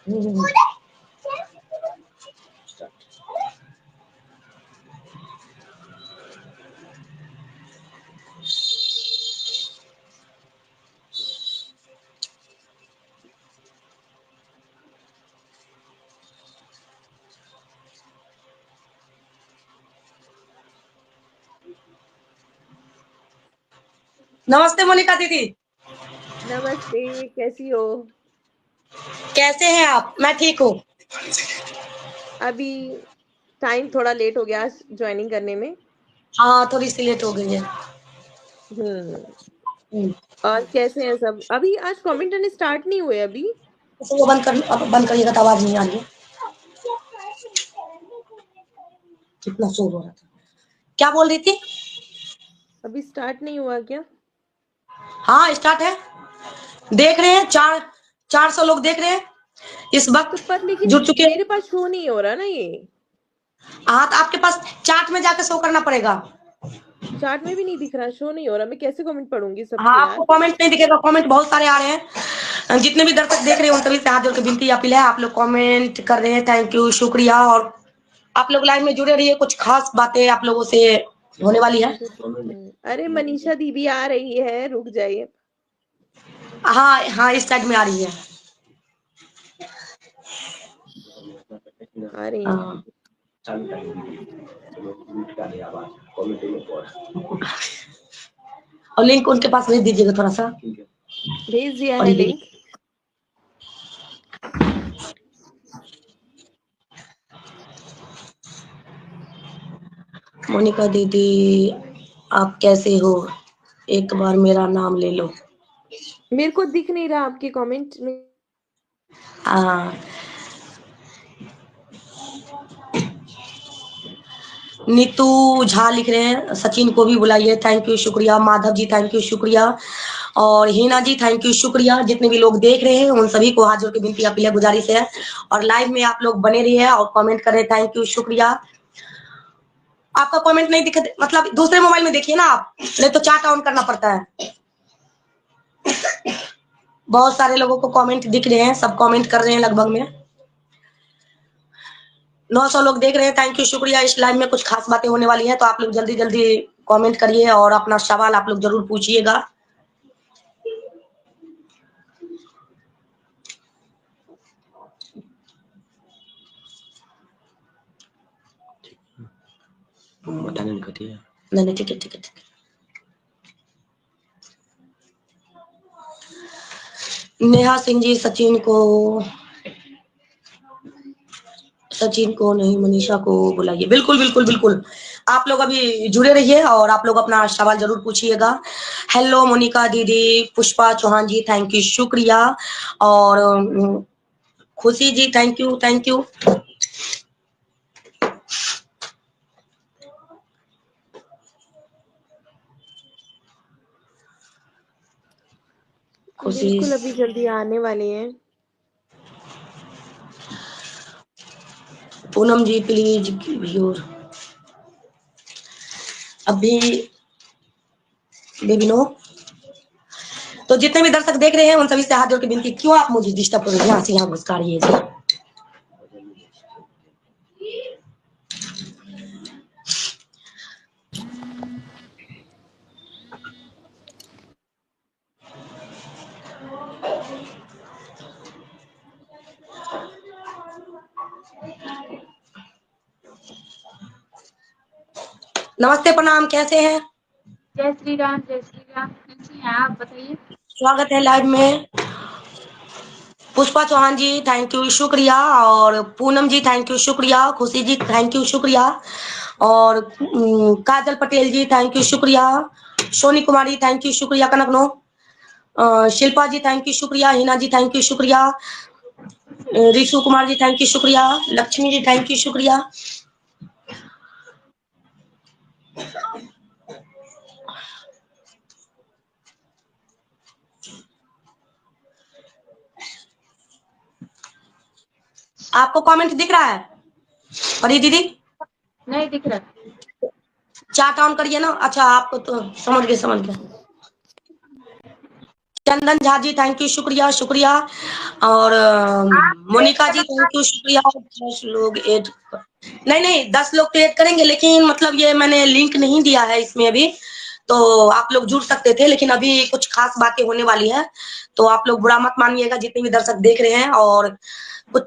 नमस्ते मोनिका दीदी। नमस्ते, कैसी हो? कैसे हैं आप? मैं ठीक हूँ। अभी टाइम थोड़ा लेट हो गया ज्वाइनिंग करने में। हाँ, थोड़ी सी लेट हो गई है। हम्म। और कैसे हैं सब? अभी आज कमेंट आने स्टार्ट नहीं हुए अभी। इसको बंद करिएगा तो आवाज नहीं आ रही है। कितना शोर हो रहा था। क्या बोल रही थी? अभी स्टार्ट नहीं हुआ क्या? हाँ, स्टार्ट है। देख रहे हैं 400 लोग देख रहे हैं इस तो वक्त। पर लेकिन जुड़ चुके हैं। मेरे पास शो नहीं हो रहा ना ये। हाँ, तो आपके पास चार्ट में जाके शो करना पड़ेगा। चार्ट में भी नहीं दिख रहा, शो नहीं हो रहा। मैं कैसे कमेंट पढ़ूंगी हाँ, सबके आपको यार? कमेंट नहीं दिखेगा। कमेंट बहुत सारे आ रहे हैं। जितने भी दर्शक देख रहे हैं उन सभी से हाथ जोड़ के विनती अपील है, आप लोग कमेंट कर रहे हैं, थैंक यू, शुक्रिया। और आप लोग लाइव में जुड़े रहिए, कुछ खास बातें आप लोगों से होने वाली है। अरे मनीषा दीदी आ रही है, रुक जाइए। हाँ हाँ, इस साइड में आ रही है। आ रही है। हाँ। और लिंक उनके पास भेज दीजिएगा थोड़ा सा। भेज दिया और है ये लिंक। मोनिका दीदी, आप कैसे हो? एक बार मेरा नाम ले लो। मेरे को दिख नहीं रहा आपके कमेंट में। हाँ। नीतू झा लिख रहे हैं, सचिन को भी बुलाइए, थैंक यू, शुक्रिया। माधव जी, थैंक यू, शुक्रिया। और हीना जी, थैंक यू, शुक्रिया। जितने भी लोग देख रहे हैं उन सभी को हाथ जोड़ के विनती अपील है, गुजारिश है। और लाइव में आप लोग बने रहिए और कमेंट करें, थैंक यू, शुक्रिया। आपका कमेंट नहीं दिखे मतलब दूसरे मोबाइल में देखिए ना आप, नहीं तो चार्ट ऑन करना पड़ता है। बहुत सारे लोगों को कमेंट दिख रहे हैं, सब कमेंट कर रहे हैं लगभग में। 900 लोग देख रहे हैं, थैंक यू, शुक्रिया। इस लाइव में कुछ खास बातें होने वाली हैं, तो आप लोग जल्दी जल्दी कमेंट करिए और अपना सवाल आप लोग जरूर पूछिएगा। नहीं नहीं, ठीक है ठीक है ठीक है। नेहा सिंह जी, सचिन को नहीं, मनीषा को बुलाइए। बिल्कुल बिल्कुल बिल्कुल। आप लोग अभी जुड़े रहिए और आप लोग अपना सवाल जरूर पूछिएगा। हेलो मोनिका दीदी, पुष्पा चौहान जी, थैंक यू, शुक्रिया। और खुशी जी, थैंक यू थैंक यू। खुशी, बिल्कुल अभी जल्दी आने वाली है। पूनम जी, प्लीज व्यूर अभी बेबी नो। तो जितने भी दर्शक देख रहे हैं उन सभी से हाथ जोड़ के विनती, क्यों आप मुझे डिस्टर्ब कर रहे हैं? यहाँ से यहाँ घुसका रही है। नमस्ते, प्रणाम, कैसे हैं? जय श्री राम, जय श्री राम। कैसी हैं आप, बताइए। स्वागत है लाइव में। पुष्पा चौहान जी, थैंक यू, शुक्रिया। और पूनम जी, थैंक यू, शुक्रिया। खुशी जी, थैंक यू, शुक्रिया। और काजल पटेल जी, थैंक यू, शुक्रिया। सोनी कुमारी, थैंक यू, शुक्रिया। कनकनो, शिल्पा जी, थैंक यू, शुक्रिया। हिना जी, थैंक यू, शुक्रिया। रिशु कुमार जी, थैंक यू, शुक्रिया। लक्ष्मी जी, थैंक यू, शुक्रिया। आपको कमेंट दिख रहा है परी दीदी? नहीं दिख रहा। चार्ट ऑन करिए ना। अच्छा, आपको तो समझ गए समझ गए। चंदन झा जी थैंक यू, शुक्रिया शुक्रिया। और मोनिका जी थैंक यू, शुक्रिया। 10 लोग ऐड, नहीं 10 लोग तो ऐड करेंगे, लेकिन मतलब ये मैंने लिंक नहीं दिया है इसमें अभी, तो आप लोग जुड़ सकते थे, लेकिन अभी कुछ खास बातें होने वाली है, तो आप लोग बुरा मत मानिएगा जितने भी दर्शक देख रहे हैं। और कुछ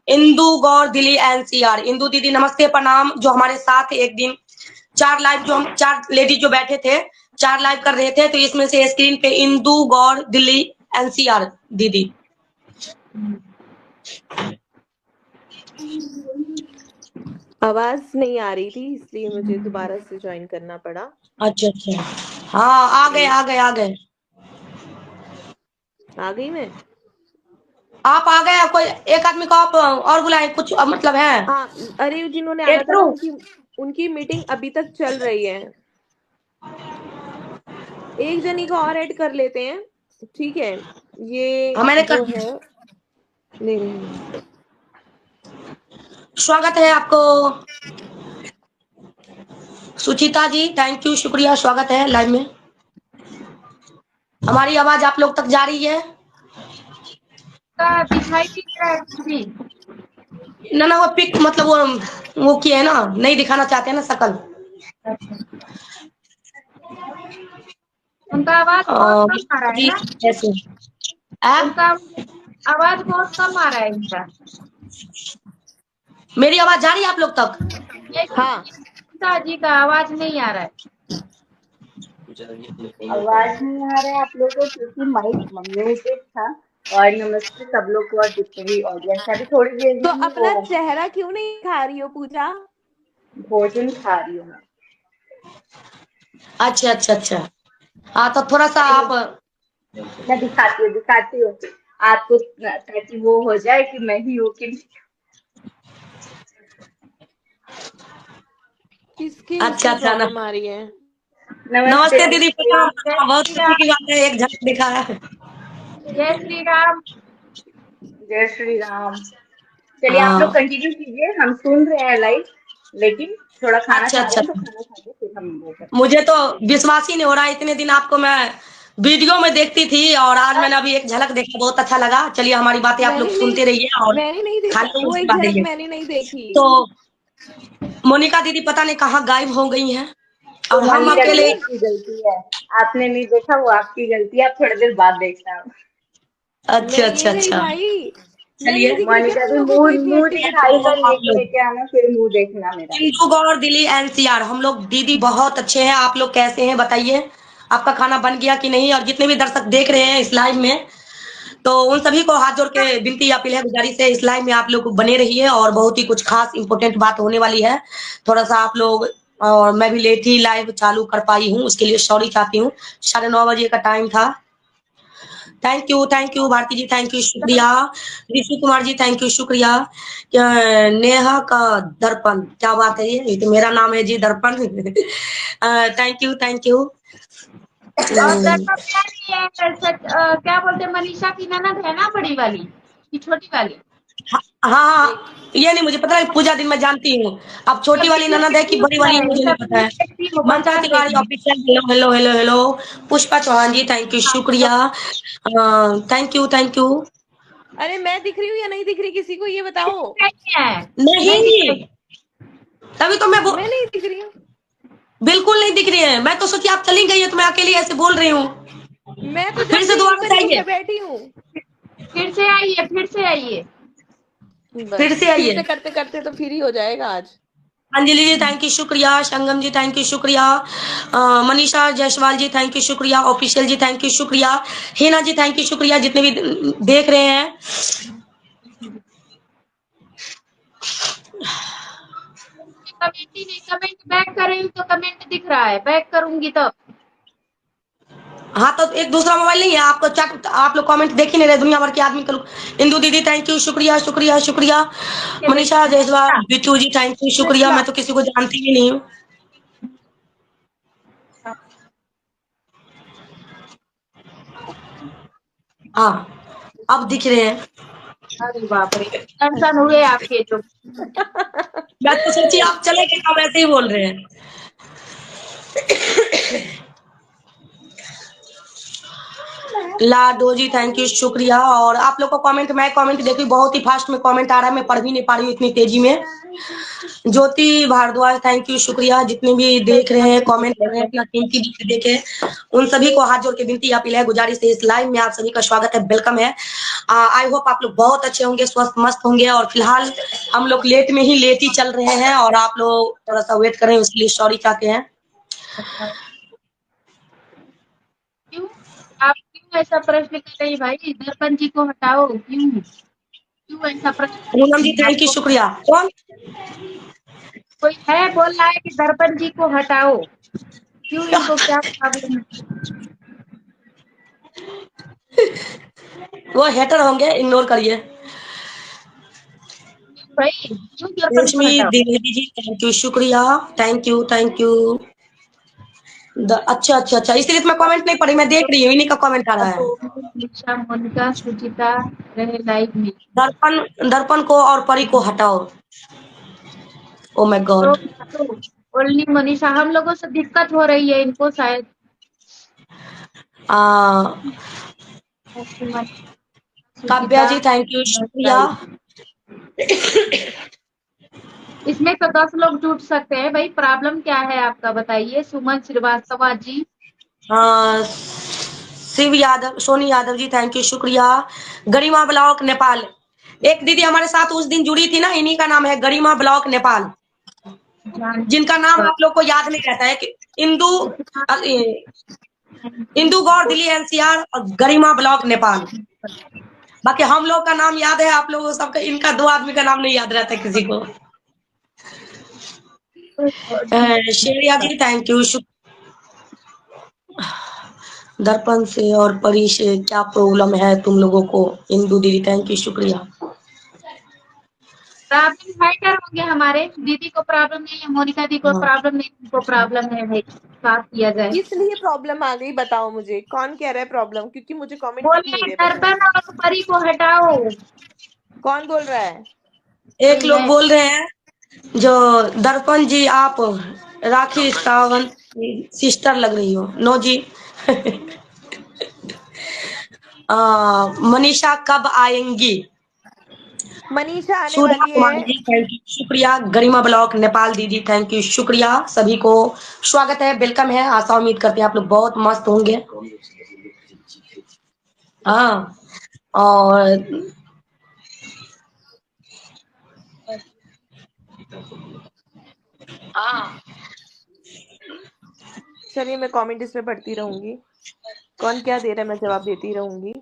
इंदू गौर दिल्ली एनसीआर, इंदू दीदी नमस्ते प्रणाम, जो हमारे साथ एक दिन 4 लाइव, जो हम 4 लेडीज जो बैठे थे 4 लाइव कर रहे थे, तो इसमें से स्क्रीन पे इंदू गौर दिल्ली एनसीआर दीदी। आवाज नहीं आ रही थी इसलिए मुझे दोबारा से ज्वाइन करना पड़ा। अच्छा अच्छा, हाँ आ गए आ गए आ गए, आ गई मैं। आप आ गए। कोई एक आदमी को आप और बुलाए, कुछ मतलब है। हाँ, अरे जिन्होंने ऐड आना था ना, करूं? उनकी मीटिंग अभी तक चल रही है। एक जनी को और ऐड कर लेते हैं, ठीक है। ये हाँ मैंने कर जो दिया। है, नहीं, स्वागत है आपको सुचिता जी, थैंक यू शुक्रिया, स्वागत है लाइव में। हमारी आवाज आप लोग तक जा रही है? दिखाई नहीं दे रहा है कुछ भी। ना वो पिक मतलब वो किया है ना, नहीं दिखाना चाहते हैं ना शकल। उनका आवाज बहुत कम आ रहा है ना, कैसे आ? उनका आवाज बहुत कम आ रहा है इनका। मेरी आवाज जा रही है आप लोग तक? हाँ। सीता जी का आवाज नहीं आ रहा है। आवाज नहीं आ रहा है आप लोगों को क्योंकि माइक म्यूटेड था। और नमस्ते सब लोग को, और जितने भी ऑडियंस है। अभी थोड़ी देर तो में ही अपना वो चेहरा क्यों नहीं खा रही हो पूजा? भोजन खा रही हूँ मैं। अच्छा अच्छा अच्छा, हाँ तो थोड़ा सा आप मैं दिखाती हूँ आपको, ताकि वो हो जाए कि मैं ही हूँ कि किसकी अच्छा उसमें अच्छा ना। प्रॉब्लम आ रही है? नमस्ते दीदी, प्रणाम जय प्रणाम, बहुत श्री खुशी की राम। बात है, एक झलक दिखा है। जय श्री राम। जय श्री राम। चलिए आप लोग हाँ कंटिन्यू कीजिए, हम सुन रहे हैं लाइव, लेकिन थोड़ा खाना अच्छा खा रहे अच्छा, हैं तो खाना खा के फिर हम वो करते मुझे तो विश्वास ही नहीं हो रहा है, इतने दिन आपको मैं वीडियो में देखती थी और आज मैंने अभी एक झलक देखा, बहुत अच्छा लगा। चलिए हमारी बातें आप लोग मैंने नहीं सुनते रहिए और मैंने नहीं देखा, खाने में वो एक मुस्कुरा झलक रहिए। मैंने नहीं देखी। तो मोनिका दीदी पता नहीं कहाँ गायब हो गई हैं, तो और हम मोनिका अकेले। दीदी की गलती है, आपने नहीं देखा, वो आपकी गलती है। आप थोड़ी देर बाद देखना। अच्छा मैं अच्छा नहीं गई अच्छा, भाई, मैं नहीं चलिए। दिख रही क्या मोनिका तुम भी लोगों को मुंह इतनी मुंह हट्टी दिखाई कट्टी? का आप लिंक लोग लेके आना, फिर मुंह देखना मेरा। इंदू गौर दिल्ली एनसीआर, हम लोग दीदी बहुत अच्छे हैं, आप लोग कैसे हैं बताइए? आपका खाना बन गया कि नहीं? और जितने भी दर्शक देख रहे हैं इस लाइव में, तो उन सभी को हाथ जोड़ के विनती अपील है, गुजारिश है, इस लाइव में आप लोग बने रहिए और बहुत ही कुछ खास इंपोर्टेंट बात होने वाली है। थोड़ा सा आप लोग, और मैं भी लेट ही लाइव चालू कर पाई हूँ, उसके लिए सॉरी चाहती हूँ। 9:30 बजे का टाइम था। Thank you Bharti ji, thank you शुक्रिया। ऋषि कुमार जी थैंक यू शुक्रिया। नेहा का दर्पण, क्या बात है, ये तो मेरा नाम है जी, दर्पण। Thank you. और दर्पण प्यारी है, क्या बोलते हैं, मनीषा की ननद है ना, बड़ी वाली की छोटी वाली? हाँ हाँ, ये नहीं मुझे पता है, पूजा दिन मैं जानती हूँ। अब छोटी वाली ननद है कि बड़ी वाली है, मुझे नहीं पता है। Mansa Tiwari official, hello hello hello hello. Pushpa Chauhan ji thank you शुक्रिया। Thank you. अरे मैं दिख रही हूँ या नहीं दिख रही किसी को, ये बताओ। नहीं, तभी तो मैं मैं नहीं दिख रही हूँ। बिल्कुल नहीं दिख रही है। मैं तो सोची आप चली गई है, तो मैं अकेली ऐसे बोल रही हूँ। मैं तो फिर जब से से यहीं दोबारा पर ही जाइए, मुझे बैठी हूँ। फिर से आइए, फिर से आइए। बस फिर से फिर आइए। से करते करते तो फिर ही हो जाएगा आज। अंजलि जी थैंक यू शुक्रिया। संगम जी थैंक यू शुक्रिया। मनीषा जायसवाल जी थैंक यू शुक्रिया। ऑफिशियल जी थैंक यू शुक्रिया। हिना जी थैंक यू शुक्रिया, जितने भी देख रहे हैं। कमेंट ही नहीं, कमेंट बैक कर रही हूँ तो कमेंट दिख रहा है, बैक करूंगी तो। हाँ तो एक दूसरा मोबाइल नहीं है आपको, चट आप लोग कमेंट देख ही नहीं रहे, दुनिया भर के आदमी का। इंदू दीदी थैंक यू शुक्रिया शुक्रिया शुक्रिया। मनीषा जायसवाल, बिट्टू जी थैंक यू शुक्रिया, मैं तो किसी को जानती ही नहीं हूँ। हाँ अब दिख रहे हैं। अरे बाप रे, टेंशन हुए आपके जो। मैं तो सोची आप चले गए, आप ऐसे ही बोल रहे हैं। लाडो जी थैंक यू, शुक्रिया। और आप लोग को कमेंट, मैं कमेंट देखी, बहुत ही फास्ट में कमेंट आ रहा है, मैं पढ़ भी नहीं पा रही हूँ इतनी तेजी में। ज्योति भारद्वाज थैंक यू, शुक्रिया। जितने भी देख रहे हैं, कमेंट कर रहे हैं, अपना कीमती वक्त देके, उन सभी को हाथ जोड़ के विनती अपील है, गुजारिश है, इस लाइव में आप सभी का स्वागत है, वेलकम है। आई होप आप लोग बहुत अच्छे होंगे, स्वस्थ मस्त होंगे। और फिलहाल हम लोग लेट में ही लेट ही चल रहे हैं, और आप लोग थोड़ा सा वेट करें, उसके लिए सॉरी चाहते हैं। क्यों आप क्यों ऐसा प्रश्न कर रही भाई? दर्पण जी को हटाओ, क्यों ऐसा प्रश्न? पूनम जी थैंक यू, शुक्रिया। कौन? कोई है बोल रहा है कि दर्पण जी को हटाओ, क्यों? इनको क्या प्रॉब्लम है? वो हेटर होंगे, इग्नोर करिए। भाई क्यों दर्पण को रश्मि हटाओ? द्विवेदी जी थैंक यू, शुक्रिया। Thank you, thank you. अच्छा अच्छा अच्छा, इसलिए तो मैं कमेंट नहीं पढ़ी, मैं देख रही हूँ, इन्हीं का कमेंट आ रहा है। दीक्षा, मोनिका, सुचिता रहे लाइव में। दर्पण दर्पण को और परी को हटाओ। Oh my God. तो ओनली मनीषा, हम लोगों से दिक्कत हो रही है इनको शायद। काव्या सुचिता जी थैंक यू, शुक्रिया। इसमें तो 10 लोग जुट सकते हैं भाई, प्रॉब्लम क्या है आपका बताइए? सुमन श्रीवास्तव जी, शिव यादव, सोनी यादव जी थैंक यू, शुक्रिया। गरिमा ब्लॉक नेपाल, एक दीदी हमारे साथ उस दिन जुड़ी थी ना, इन्हीं का नाम है गरिमा ब्लॉक नेपाल, जिनका नाम आप लोग को याद नहीं रहता है कि इंदू इंदू गौर दिल्ली एनसीआर और गरिमा ब्लॉक नेपाल। बाकी हम लोग का नाम याद है, आप लोगों को सबका, इनका 2 आदमी का नाम नहीं याद रहता है किसी को। शेरिया जी थैंक यू, दर्पण से और परी से क्या प्रॉब्लम है तुम लोगों को? इंदू दीदी थैंक यू, शुक्रिया। प्रॉब्लम है क्या होंगे हमारे? दीदी को प्रॉब्लम नहीं है, मोनिका दी को प्रॉब्लम नहीं, उनको प्रॉब्लम है भाई, साफ किया जाए। इसलिए प्रॉब्लम आ गई, बताओ मुझे कौन कह रहा है प्रॉब्लम, क्योंकि मुझे कमेंट दिख नहीं बोलिए रहे। दर्पण और परी को हटाओ। कौन बोल रहा है? एक लोग बोल रहे हैं जो दर्पण जी आप राखी सावंत सिस्टर लग रही हो। नो जी। मनीषा कब आएंगी? मनीषा आने सुधा वाली कुमारी है। जी थैंक यू, शुक्रिया। गरिमा ब्लॉक नेपाल दीदी थैंक यू, शुक्रिया। सभी को स्वागत है, वेलकम है। आशा उम्मीद करते हैं आप लोग बहुत मस्त होंगे। हाँ, और चलिए मैं कमेंट इसमें पढ़ती रहूंगी, कौन क्या दे रहा है मैं जवाब देती रहूंगी।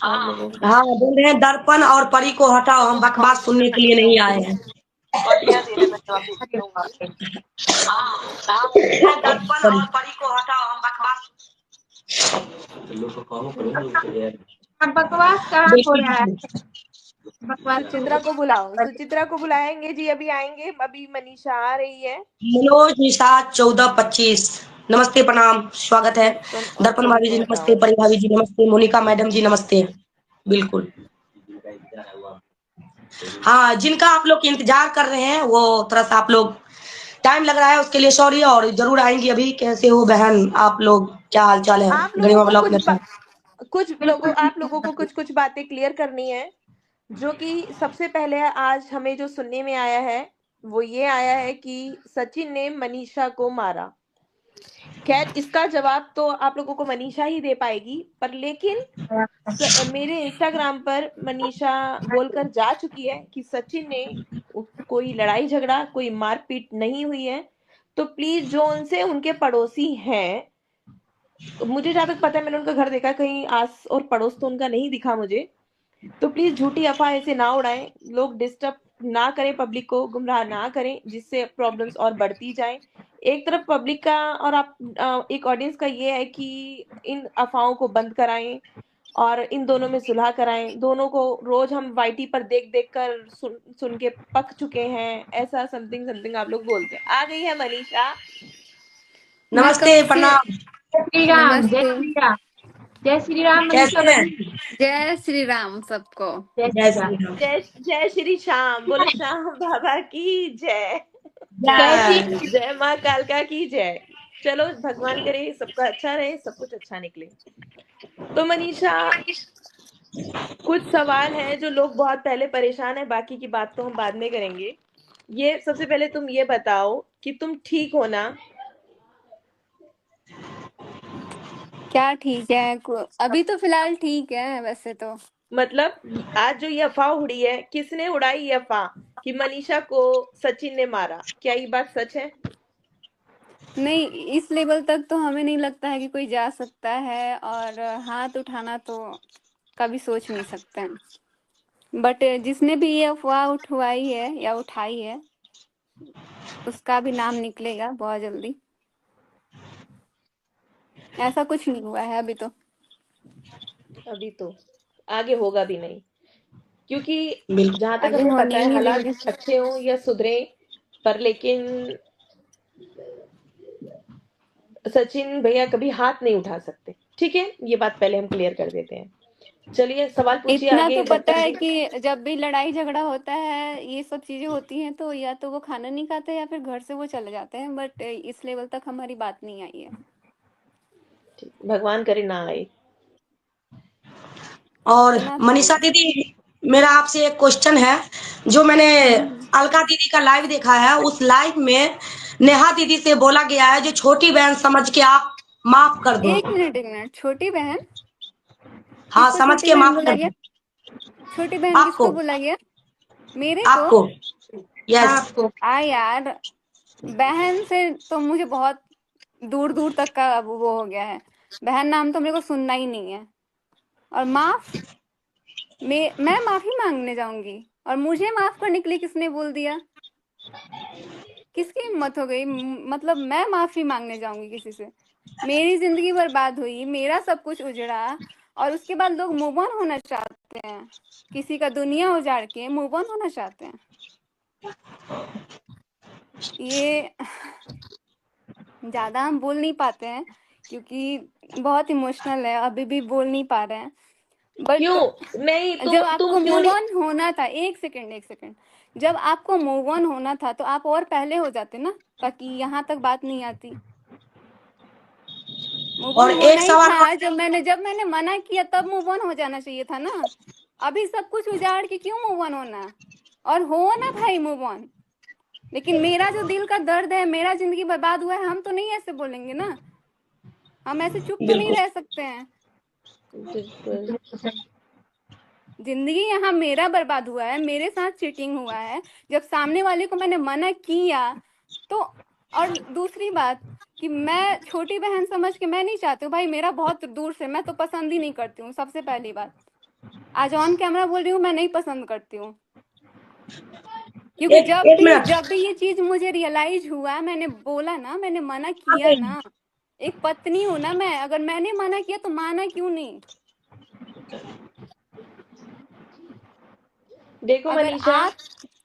आप लोगों को हाँ बोल रहे हैं दर्पण और परी को हटाओ, हम बकवास सुनने के लिए नहीं आए हैं। कौन क्या दे रहा है मैं जवाब देती रहूंगी। दर्पण और परी को हटाओ, हम बकवास। बकवास कहाँ हो रहा है? बकवास सुचित्रा को बुलाओ, सुचित्रा को बुलाएंगे जी, अभी आएंगे, अभी मनीषा आ रही है। मनोज निषाद 1425 नमस्ते, प्रणाम, स्वागत है। दर्पण भाभी जी नमस्ते, परी भाभी जी नमस्ते, मोनिका मैडम जी नमस्ते। बिल्कुल, हाँ, जिनका आप लोग इंतजार कर रहे हैं वो थोड़ा सा आप लोग टाइम लग रहा है, उसके लिए सॉरी, और जरूर आएंगी। अभी कैसे हो बहन आप लोग, क्या हाल चाल है? आप लोगों गरिमा को ब्लॉक में आप लोगों को कुछ बातें क्लियर करनी है, जो कि सबसे पहले आज हमें जो सुनने में आया है वो ये आया है कि सचिन ने मनीषा को मारा। खैर इसका जवाब तो आप लोगों को मनीषा ही दे पाएगी, पर लेकिन मेरे इंस्टाग्राम पर मनीषा बोलकर जा चुकी है कि सचिन ने कोई लड़ाई झगड़ा, कोई मारपीट नहीं हुई है। तो प्लीज जो उनसे उनके पड़ोसी हैं, मुझे जहां तक पता है मैंने उनका घर देखा, कहीं आस और पड़ोस तो उनका नहीं दिखा मुझे। तो प्लीज झूठी अफवाह ऐसे ना उड़ाएं, लोग डिस्टर्ब ना करें, पब्लिक को गुमराह ना करें, जिससे प्रॉब्लम्स और बढ़ती जाएं। एक तरफ पब्लिक का और आप एक ऑडियंस का ये है कि इन अफवाहों को बंद कराएं और इन दोनों में सुलह कराएं। दोनों को रोज हम वाईटी पर देख देख कर सुन के पक चुके हैं, ऐसा समथिंग समथिंग आप लोग बोलते हैं। आ गई है मनीषा। नमस्ते, प्रणाम, जय श्री राम, जय नमस्ते। श्री राम, जय श्री राम। मनीषा कैसे हैं? बहन, जय श्री राम सबको। जय जय श्री राम। श्री राम। जय श्री श्याम, बोलो श्याम बाबा की जय, कैसी जय। जय माँ कालका की जय। चलो भगवान करे सबका अच्छा रहे, सब कुछ अच्छा निकले। तो मनीषा, कुछ सवाल हैं जो लोग बहुत पहले परेशान है, बाकी की बात तो हम बाद में करेंगे। ये सबसे पहले तुम ये बताओ कि तुम ठीक हो ना? क्या ठीक है? अभी तो फिलहाल ठीक है वैसे तो। मतलब आज जो ये अफवाह उड़ी है, किसने उड़ाई ये अफवाह कि मनीषा को सचिन ने मारा? क्या ये बात सच है? नहीं, इस लेवल तक तो हमें नहीं लगता है कि कोई जा सकता है, और हाथ उठाना तो कभी सोच नहीं सकते हैं। बट जिसने भी ये अफवाह उठवाई है या उठाई है, उसका भी नाम निकलेगा बहुत जल्दी। ऐसा कुछ नहीं हुआ है अभी तो। अभी तो आगे होगा भी नहीं, क्योंकि बिल्कुल। जहां तक आगे हमें होने पता ही है नहीं हालात देंगे। अच्छे हों या सुधरे, पर लेकिन सचिन भैया कभी हाथ नहीं उठा सकते। ठीक है, ये बात पहले हम क्लियर कर देते हैं। चलिए सवाल पूछिए इतना आगे तो पता दर्पण है जी। कि जब भी लड़ाई झगड़ा होता है, ये सब चीजें होती हैं, तो या तो वो खाना नहीं खाते या फिर घर से वो चले जाते हैं। बट इस लेवल तक हमारी बात नहीं आई है। ठीक, भगवान करे ना आए। और इतना तो मनीषा नहीं। दीदी, मेरा आपसे एक क्वेश्चन है। जो मैंने हम्म। अलका दीदी का लाइव देखा है, उस लाइव में नेहा दीदी से बोला गया है जो छोटी बहन समझ के आप माफ कर दो। एक मिनट एक मिनट, छोटी बहन? हाँ, किसको समझ छोटी के बहन माफ बोला कर गया? दो। छोटी बहन आपको किसको बोला गया? मेरे को? आपको यस। आपको यार, बहन से तो मुझे बहुत दूर दूर तक का अब वो हो गया है। बहन नाम तो मेरे को सुनना ही नहीं है। और माफ, मैं माफी मांगने जाऊंगी? और मुझे माफ करने के लिए किसने बोल दिया? किसकी हिम्मत हो गई? मतलब मैं माफी मांगने जाऊंगी किसी से? मेरी जिंदगी बर्बाद हुई, मेरा सब कुछ उजड़ा, और उसके बाद लोग मूव ऑन होना चाहते हैं। किसी का दुनिया उजाड़ के मूव ऑन होना चाहते हैं। ये ज्यादा हम बोल नहीं पाते हैं, क्योंकि बहुत इमोशनल है, अभी भी बोल नहीं पा रहे हैं। बट क्यों नहीं? जब तुम आपको क्यों मूव नहीं? ऑन होना था, एक सेकंड एक सेकंड, जब आपको मूव ऑन होना था तो आप और पहले हो जाते ना, ताकि यहाँ तक बात नहीं आती। मूव और ऑन होना एक ही सवाल था, जब मैंने मना किया तब मूव ऑन हो जाना चाहिए था ना। अभी सब कुछ उजाड़ के क्यों मूव ऑन होना? और हो ना भाई मूव ऑन। लेकिन मेरा जो दिल का दर्द है, मेरा जिंदगी बर्बाद हुआ है, हम तो नहीं ऐसे बोलेंगे ना। हम ऐसे चुप तो नहीं बिल्कुल। रह सकते हैं। बिल्कुल। जिंदगी यहाँ मेरा बर्बाद हुआ है, मेरे साथ चीटिंग हुआ है। जब सामने वाले को मैंने मना किया तो, और दूसरी बात कि मैं छोटी बहन समझ के मैं नहीं चाहती हूँ भाई, मेरा बहुत दूर से, मैं तो पसंद ही नहीं करती हूँ। सबसे पहली बात, आज ऑन कैमरा बोल रही हूँ, मैं नहीं पसंद करती हूँ। क्योंकि एक एक मिनट। जब भी ये चीज मुझे रियलाइज हुआ, मैंने बोला ना, मैंने मना किया ना। एक पत्नी हूं ना मैं, अगर मैंने मना किया तो माना क्यों नहीं? देखो अगर मनीषा, आप,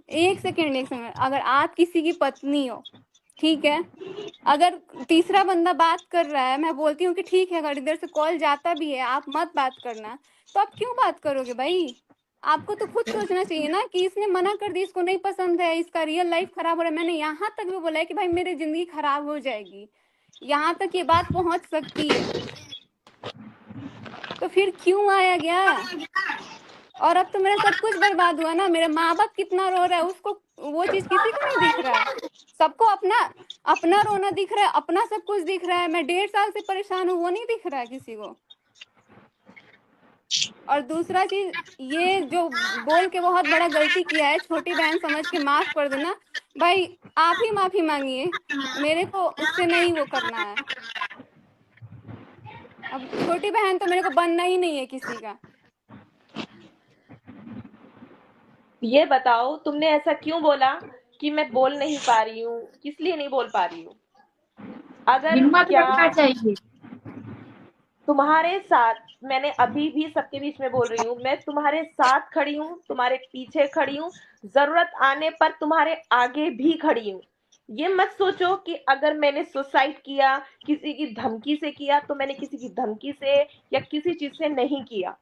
एक सेकेंड, अगर आप किसी की पत्नी हो, ठीक है, अगर तीसरा बंदा बात कर रहा है, मैं बोलती हूँ कि ठीक है, अगर इधर से कॉल जाता भी है आप मत बात करना, तो आप क्यों बात करोगे भाई? आपको तो खुद सोचना चाहिए ना कि इसने मना कर दी, इसको नहीं पसंद है, इसका रियल लाइफ खराब हो रहा है। मैंने यहाँ तक भी बोला है कि भाई मेरी जिंदगी खराब हो जाएगी, यहाँ तक ये बात पहुंच सकती है, तो फिर क्यों आया गया? और अब तो मेरा सब कुछ बर्बाद हुआ ना। मेरा माँ बाप कितना रो रहा है, उसको वो चीज किसी को नहीं दिख रहा है। सबको अपना अपना रोना दिख रहा है, अपना सब कुछ दिख रहा है। मैं 1.5 साल से परेशान हूँ, वो नहीं दिख रहा है किसी को। और दूसरा चीज, ये जो बोल के बहुत बड़ा गलती किया है, छोटी बहन समझ के माफ कर देना भाई। आप ही माफी मांगिए, मेरे को उससे नहीं वो करना है। अब छोटी बहन तो मेरे को बनना ही नहीं है किसी का। ये बताओ तुमने ऐसा क्यों बोला कि मैं बोल नहीं पा रही हूँ? किस लिए नहीं बोल पा रही हूँ? अगर हिम्मत क्या रखना चाहिए। तुम्हारे साथ, मैंने अभी भी सबके बीच में बोल रही हूँ, मैं तुम्हारे साथ खड़ी हूँ, तुम्हारे पीछे खड़ी हूँ, जरूरत आने पर तुम्हारे आगे भी खड़ी हूँ। ये मत सोचो कि अगर मैंने सुसाइड किया, किसी की धमकी से किया, तो मैंने किसी की धमकी से या किसी चीज से नहीं किया।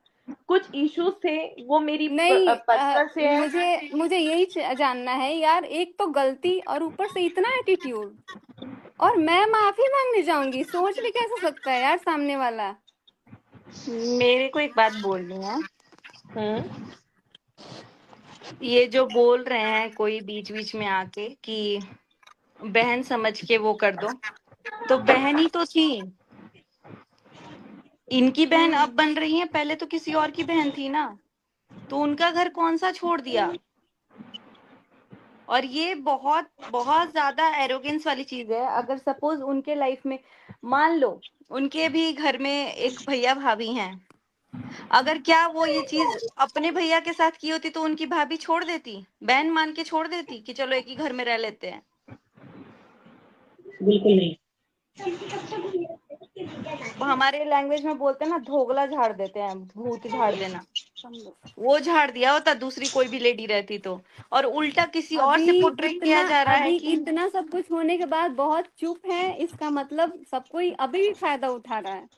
कुछ इश्यूज थे, वो मेरी नहीं, पर्सनल से है। मुझे यही जानना है यार, एक तो गलती और ऊपर से इतना एटीट्यूड। और मैं माफी मांगने जाऊंगी? सोच भी कैसे सकता है यार सामने वाला। मेरे को एक बात बोलनी है। ये जो बोल रहे हैं कोई बीच बीच में आके कि बहन समझ के वो कर दो, तो बहन ही तो थी। इनकी बहन अब बन रही है, पहले तो किसी और की बहन थी ना, तो उनका घर कौन सा छोड़ दिया। और ये बहुत बहुत ज्यादा एरोगेंस वाली चीज है। अगर सपोज उनके लाइफ में मान लो उनके भी घर में एक भैया भाभी हैं, अगर क्या वो ये चीज अपने भैया के साथ की होती तो उनकी भाभी छोड़ देती, बहन मान के छोड़ देती कि चलो एक ही घर में रह लेते हैं? बिल्कुल नहीं। हमारे लैंग्वेज में बोलते हैं ना, धोगला झाड़ देते हैं, भूत झाड़ देना, वो झाड़ दिया होता दूसरी कोई भी लेडी रहती तो। और उल्टा किसी और से पोर्ट्रे किया जा रहा है कि इतना सब कुछ होने के बाद बहुत चुप है, इसका मतलब सब कोई अभी भी फायदा उठा रहा है।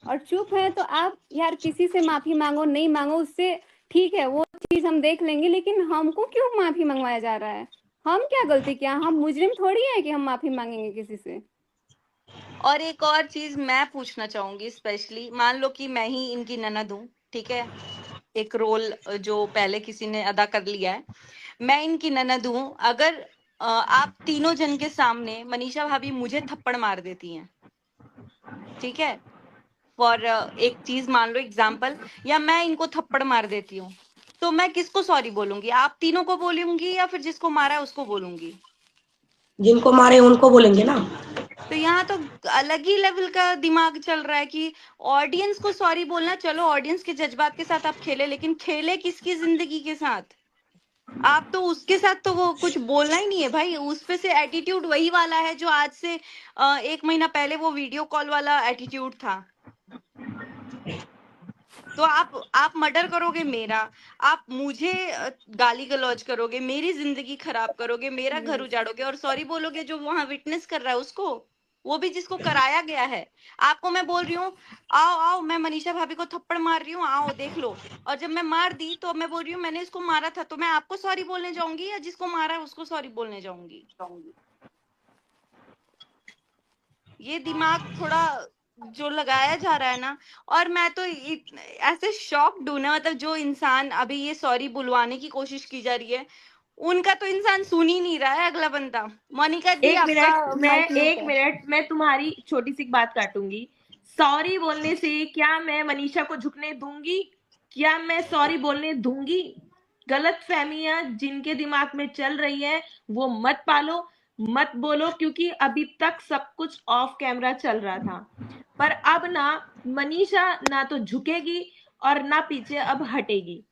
और चुप है तो आप यार किसी से माफी मांगो, नहीं मांगो उससे ठीक है, वो चीज हम देख लेंगे, लेकिन हमको क्यों माफी मंगवाया जा रहा है? हम क्या गलती किया? हम मुजरिम थोड़ी है कि हम माफी मांगेंगे किसी से। और एक और चीज मैं पूछना चाहूंगी, स्पेशली मान लो कि मैं ही इनकी ननद हूँ, ठीक है, एक रोल जो पहले किसी ने अदा कर लिया है, मैं इनकी ननद हूँ। अगर आप तीनों जन के सामने मनीषा भाभी मुझे थप्पड़ मार देती हैं, ठीक है, फॉर एक चीज मान लो एग्जाम्पल, या मैं इनको थप्पड़ मार देती हूँ, तो मैं किसको सॉरी बोलूंगी? आप तीनों को बोलूंगी या फिर जिसको मारा है उसको बोलूंगी? जिनको मारे उनको बोलेंगे ना। तो यहाँ तो अलग ही लेवल का दिमाग चल रहा है कि ऑडियंस को सॉरी बोलना, चलो ऑडियंस के जज्बात के साथ आप खेले, लेकिन खेले किसकी जिंदगी के साथ? आप तो उसके साथ तो वो कुछ बोलना ही नहीं है भाई। उस पे से एटीट्यूड वही वाला है जो आज से 1 महीना पहले वो वीडियो कॉल वाला एटीट्यूड था। तो आप मर्डर करोगे मेरा, आप मुझे गाली गलौज करोगे, मेरी जिंदगी खराब करोगे, मेरा घर उजाड़ोगे, और सॉरी बोलोगे जो वहां विटनेस कर रहा है उसको, वो भी जिसको कराया गया है। आपको मैं बोल रही हूँ आओ आओ, मैं मनीषा भाभी को थप्पड़ मार रही हूँ, आओ देख लो, और जब मैं मार दी तो मैं बोल रही हूँ मैंने इसको मारा था, तो मैं आपको सॉरी बोलने जाऊंगी या जिसको मारा है उसको सॉरी बोलने जाऊंगी? ये दिमाग थोड़ा जो लगाया जा रहा है ना, और मैं तो ऐसे शॉक्ड हूं ना, मतलब जो इंसान अभी ये सॉरी बुलवाने की कोशिश की जा रही है, उनका तो इंसान सुन ही नहीं रहा है अगला बंदा। मोनिका दी, आपका माइक म्यूट है। मैं तुम्हारी छोटी सी बात काटूंगी। सॉरी बोलने से क्या मैं मनीषा को झुकने दूंगी? क्या मैं सॉरी बोलने दूंगी? गलत फहमियां जिनके दिमाग में चल रही है वो मत पालो, मत बोलो, क्योंकि अभी तक सब कुछ ऑफ कैमरा चल रहा था। पर अब ना मनीषा ना तो झुकेगी और ना पीछे अब हटेगी।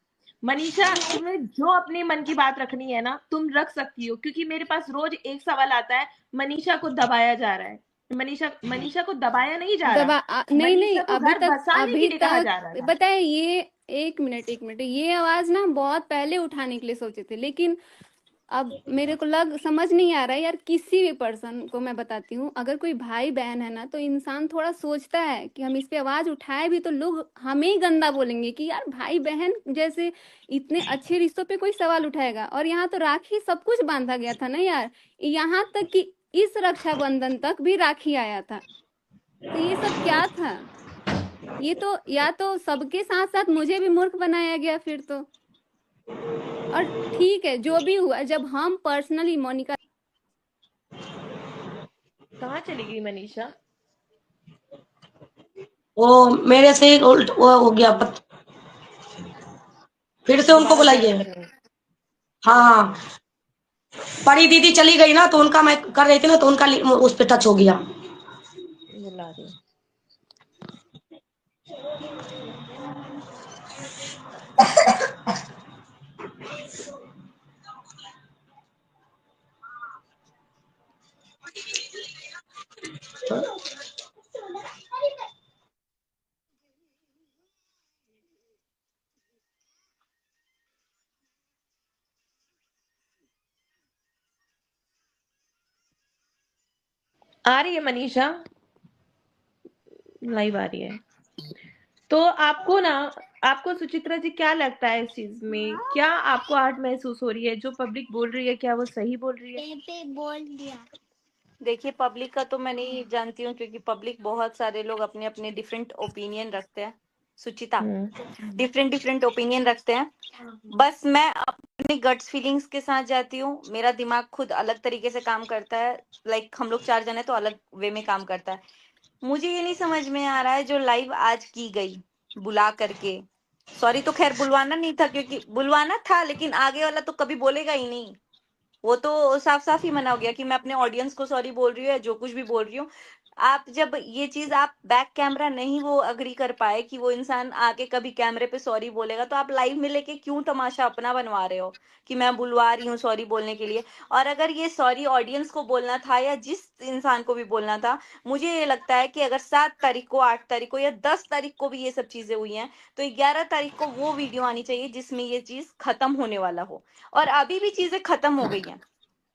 मनीषा, तुम्हें जो अपने मन की बात रखनी है ना तुम रख सकती हो, क्योंकि मेरे पास रोज एक सवाल आता है, मनीषा को दबाया जा रहा है। मनीषा को दबाया नहीं जा रहा, नहीं मनीषा को घर बसाने के लिए कहा जा रहा था। बताए ये, एक मिनट, ये आवाज ना बहुत पहले उठाने के लिए सोचे थे, लेकिन अब मेरे को समझ नहीं आ रहा है यार। किसी भी पर्सन को मैं बताती हूँ, अगर कोई भाई बहन है ना, तो इंसान थोड़ा सोचता है कि हम इस पे आवाज उठाए भी तो लोग हमें ही गंदा बोलेंगे कि यार भाई बहन जैसे इतने अच्छे रिश्तों पे कोई सवाल उठाएगा। और यहाँ तो राखी सब कुछ बांधा गया था ना यार, यहाँ तक कि इस रक्षाबंधन तक भी राखी आया था। तो ये सब क्या था? ये तो या तो सबके साथ साथ मुझे भी मूर्ख बनाया गया फिर तो। और ठीक है जो भी हुआ, जब हम पर्सनली मोनिका, कहाँ चली गई मनीषा? वो मेरे से ही उल्ट वो हो गया फिर से उनको बुलाइए। हाँ, परी दीदी चली गई ना, तो उनका मैं कर रही थी ना, तो उनका उस पे टच हो गया। बुला रही हूँ। आ रही है मनीषा, लाइव आ रही है। तो आपको सुचित्रा जी क्या लगता है इस चीज में? क्या आपको आज महसूस हो रही है जो पब्लिक बोल रही है, क्या वो सही बोल रही है? पे बोल दिया। देखिए, पब्लिक का तो मैं नहीं जानती हूँ, क्योंकि पब्लिक बहुत सारे लोग अपने अपने डिफरेंट ओपिनियन रखते हैं। सुचिता, डिफरेंट ओपिनियन रखते हैं। बस मैं अपनी गट्स फीलिंग्स के साथ जाती हूँ। मेरा दिमाग खुद अलग तरीके से काम करता है। लाइक हम लोग 4 जने तो अलग वे में काम करता है। मुझे ये नहीं समझ में आ रहा है जो लाइव आज की गई बुला करके। सॉरी तो खैर बुलवाना नहीं था, क्योंकि बुलवाना था, लेकिन आगे वाला तो कभी बोलेगा ही नहीं। वो तो साफ साफ ही मना हो गया कि मैं अपने ऑडियंस को सॉरी बोल रही हूँ या जो कुछ भी बोल रही हूँ। आप जब ये चीज आप बैक कैमरा नहीं वो अग्री कर पाए कि वो इंसान आके कभी कैमरे पे सॉरी बोलेगा, तो आप लाइव में लेके क्यों तमाशा अपना बनवा रहे हो कि मैं बुलवा रही हूँ सॉरी बोलने के लिए। और अगर ये सॉरी ऑडियंस को बोलना था या जिस इंसान को भी बोलना था, मुझे ये लगता है कि अगर 7 तारीख को, 8 तारीख को या 10 तारीख को भी ये सब चीजें हुई हैं, तो 11 तारीख को वो वीडियो आनी चाहिए जिसमें ये चीज खत्म होने वाला हो। और अभी भी चीजें खत्म हो गई हैं,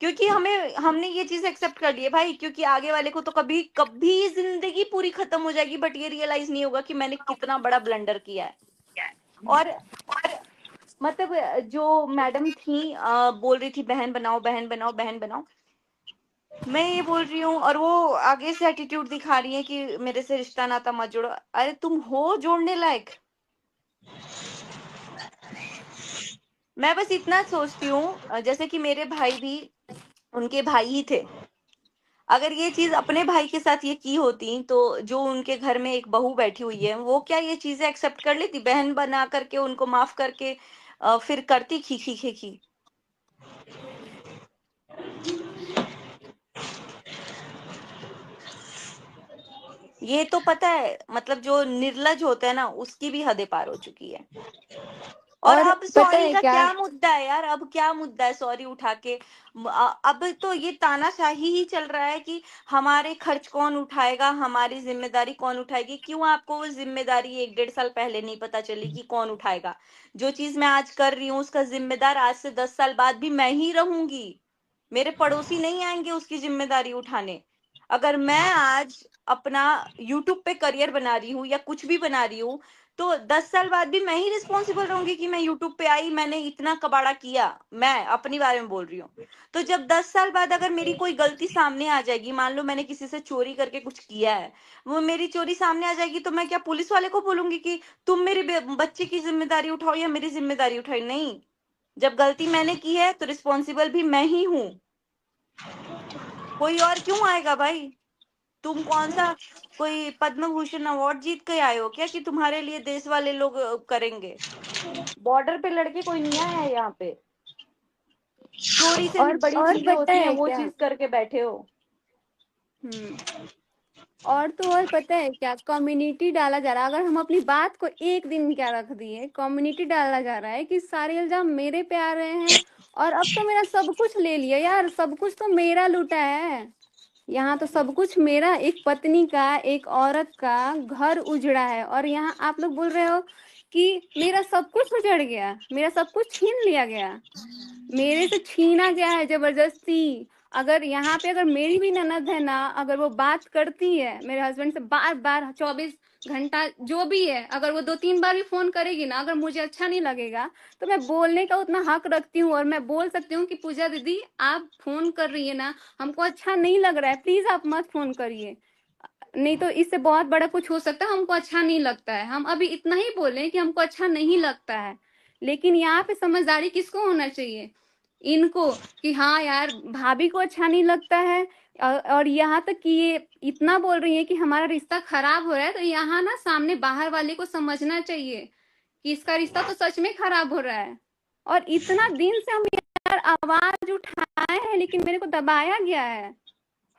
क्योंकि हमने ये चीज एक्सेप्ट कर ली है भाई, क्योंकि आगे वाले को तो कभी कभी जिंदगी पूरी खत्म हो जाएगी, बट ये रियलाइज नहीं होगा कि मैंने कितना बड़ा ब्लंडर किया है। और मतलब जो मैडम थी बोल रही थी बहन बनाओ बहन बनाओ बहन बनाओ, मैं ये बोल रही हूँ और वो आगे से एटीट्यूड दिखा रही है कि मेरे से रिश्ता नाता मत जोड़ो। अरे तुम हो जोड़ने लायक? मैं बस इतना सोचती हूँ, जैसे कि मेरे भाई भी उनके भाई ही थे। अगर ये चीज अपने भाई के साथ ये की होती, तो जो उनके घर में एक बहू बैठी हुई है, वो क्या ये चीजें एक्सेप्ट कर लेती? बहन बना करके उनको माफ करके फिर करती खी खी खी खी। ये तो पता है, मतलब जो निर्लज होता है ना, उसकी भी हदें पार हो चुकी है। और और अब पता सॉरी है का क्या, क्या मुद्दा है यार? अब क्या मुद्दा है सॉरी उठा के? अब तो ये तानाशाही ही चल रहा है कि हमारे खर्च कौन उठाएगा, हमारी जिम्मेदारी कौन उठाएगी। क्यों आपको वो जिम्मेदारी 1-1.5 साल पहले नहीं पता चली कि कौन उठाएगा? जो चीज मैं आज कर रही हूँ उसका जिम्मेदार आज से 10 साल बाद भी मैं ही रहूंगी। मेरे पड़ोसी नहीं आएंगे उसकी जिम्मेदारी उठाने। अगर मैं आज अपना यूट्यूब पे करियर बना रही हूँ या कुछ भी बना रही हूँ, तो 10 साल बाद भी मैं ही रिस्पॉन्सिबल रहूंगी कि मैं यूट्यूब पे आई, मैंने इतना कबाड़ा किया। मैं अपनी बारे में बोल रही हूँ। तो जब 10 साल बाद अगर मेरी कोई गलती सामने आ जाएगी, मान लो मैंने किसी से चोरी करके कुछ किया है, वो मेरी चोरी सामने आ जाएगी, तो मैं क्या पुलिस वाले को बोलूंगी कि तुम मेरे बच्चे की जिम्मेदारी उठाओ या मेरी जिम्मेदारी उठाई? नहीं। जब गलती मैंने की है तो रिस्पॉन्सिबल भी मैं ही हूँ। कोई और क्यों आएगा भाई? तुम कौन सा कोई पद्म भूषण अवार्ड जीत के आए हो क्या कि तुम्हारे लिए देश वाले लोग करेंगे? बॉर्डर पे लड़के कोई नहीं आया है यहाँ पे। चोरी से भी बड़ी और चीजें पता होती हैं, है वो क्या, चीज करके बैठे हो। और तो और पता है क्या, कम्युनिटी डाला जा रहा है। अगर हम अपनी बात को एक दिन क्या रख दिए, कम्युनिटी डाला जा रहा है कि सारे इल्जाम मेरे पे आ रहे हैं, और अब तो मेरा सब कुछ ले लिया यार, सब कुछ तो मेरा लूटा है। यहाँ तो सब कुछ मेरा, एक पत्नी का, एक औरत का घर उजड़ा है, और यहाँ आप लोग बोल रहे हो कि मेरा सब कुछ उजड़ गया, मेरा सब कुछ छीन लिया गया। मेरे से छीना गया है जबरदस्ती। अगर यहाँ पे अगर मेरी भी ननद है ना, अगर वो बात करती है मेरे हस्बैंड से बार बार 24 घंटा जो भी है, अगर वो 2-3 बार भी फोन करेगी ना, अगर मुझे अच्छा नहीं लगेगा तो मैं बोलने का उतना हक रखती हूँ, और मैं बोल सकती हूँ कि पूजा दीदी आप फोन कर रही है ना, हमको अच्छा नहीं लग रहा है, प्लीज आप मत फोन करिए, नहीं तो इससे बहुत बड़ा कुछ हो सकता है, हमको अच्छा नहीं लगता है। हम अभी इतना ही बोले कि हमको अच्छा नहीं लगता है। लेकिन यहाँ पे समझदारी किसको होना चाहिए? इनको, कि हाँ यार भाभी को अच्छा नहीं लगता है, और यहाँ तक कि ये इतना बोल रही है कि हमारा रिश्ता खराब हो रहा है, तो यहाँ ना सामने बाहर वाले को समझना चाहिए कि इसका रिश्ता तो सच में खराब हो रहा है। और इतना दिन से हम यार आवाज उठाए हैं, लेकिन मेरे को दबाया गया है,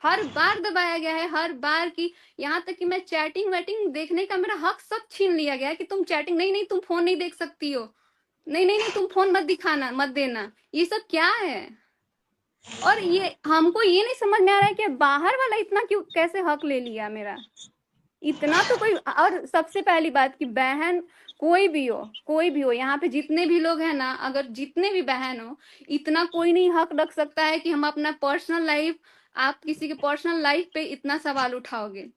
हर बार दबाया गया है, हर बार की, यहाँ तक कि मैं चैटिंग वैटिंग देखने का मेरा हक सब छीन लिया गया है कि तुम चैटिंग नहीं, नहीं तुम फोन नहीं देख सकती हो, नहीं नहीं नहीं तुम फोन मत दिखाना मत देना। ये सब क्या है? और ये हमको ये नहीं समझ में आ रहा है कि बाहर वाला इतना क्यों, कैसे हक ले लिया मेरा, इतना तो कोई। और सबसे पहली बात कि बहन कोई भी हो यहाँ पे जितने भी लोग हैं ना, अगर जितने भी बहन हो, इतना कोई नहीं हक रख सकता है कि हम अपना पर्सनल लाइफ, आप किसी के पर्सनल लाइफ पे इतना सवाल उठाओगे।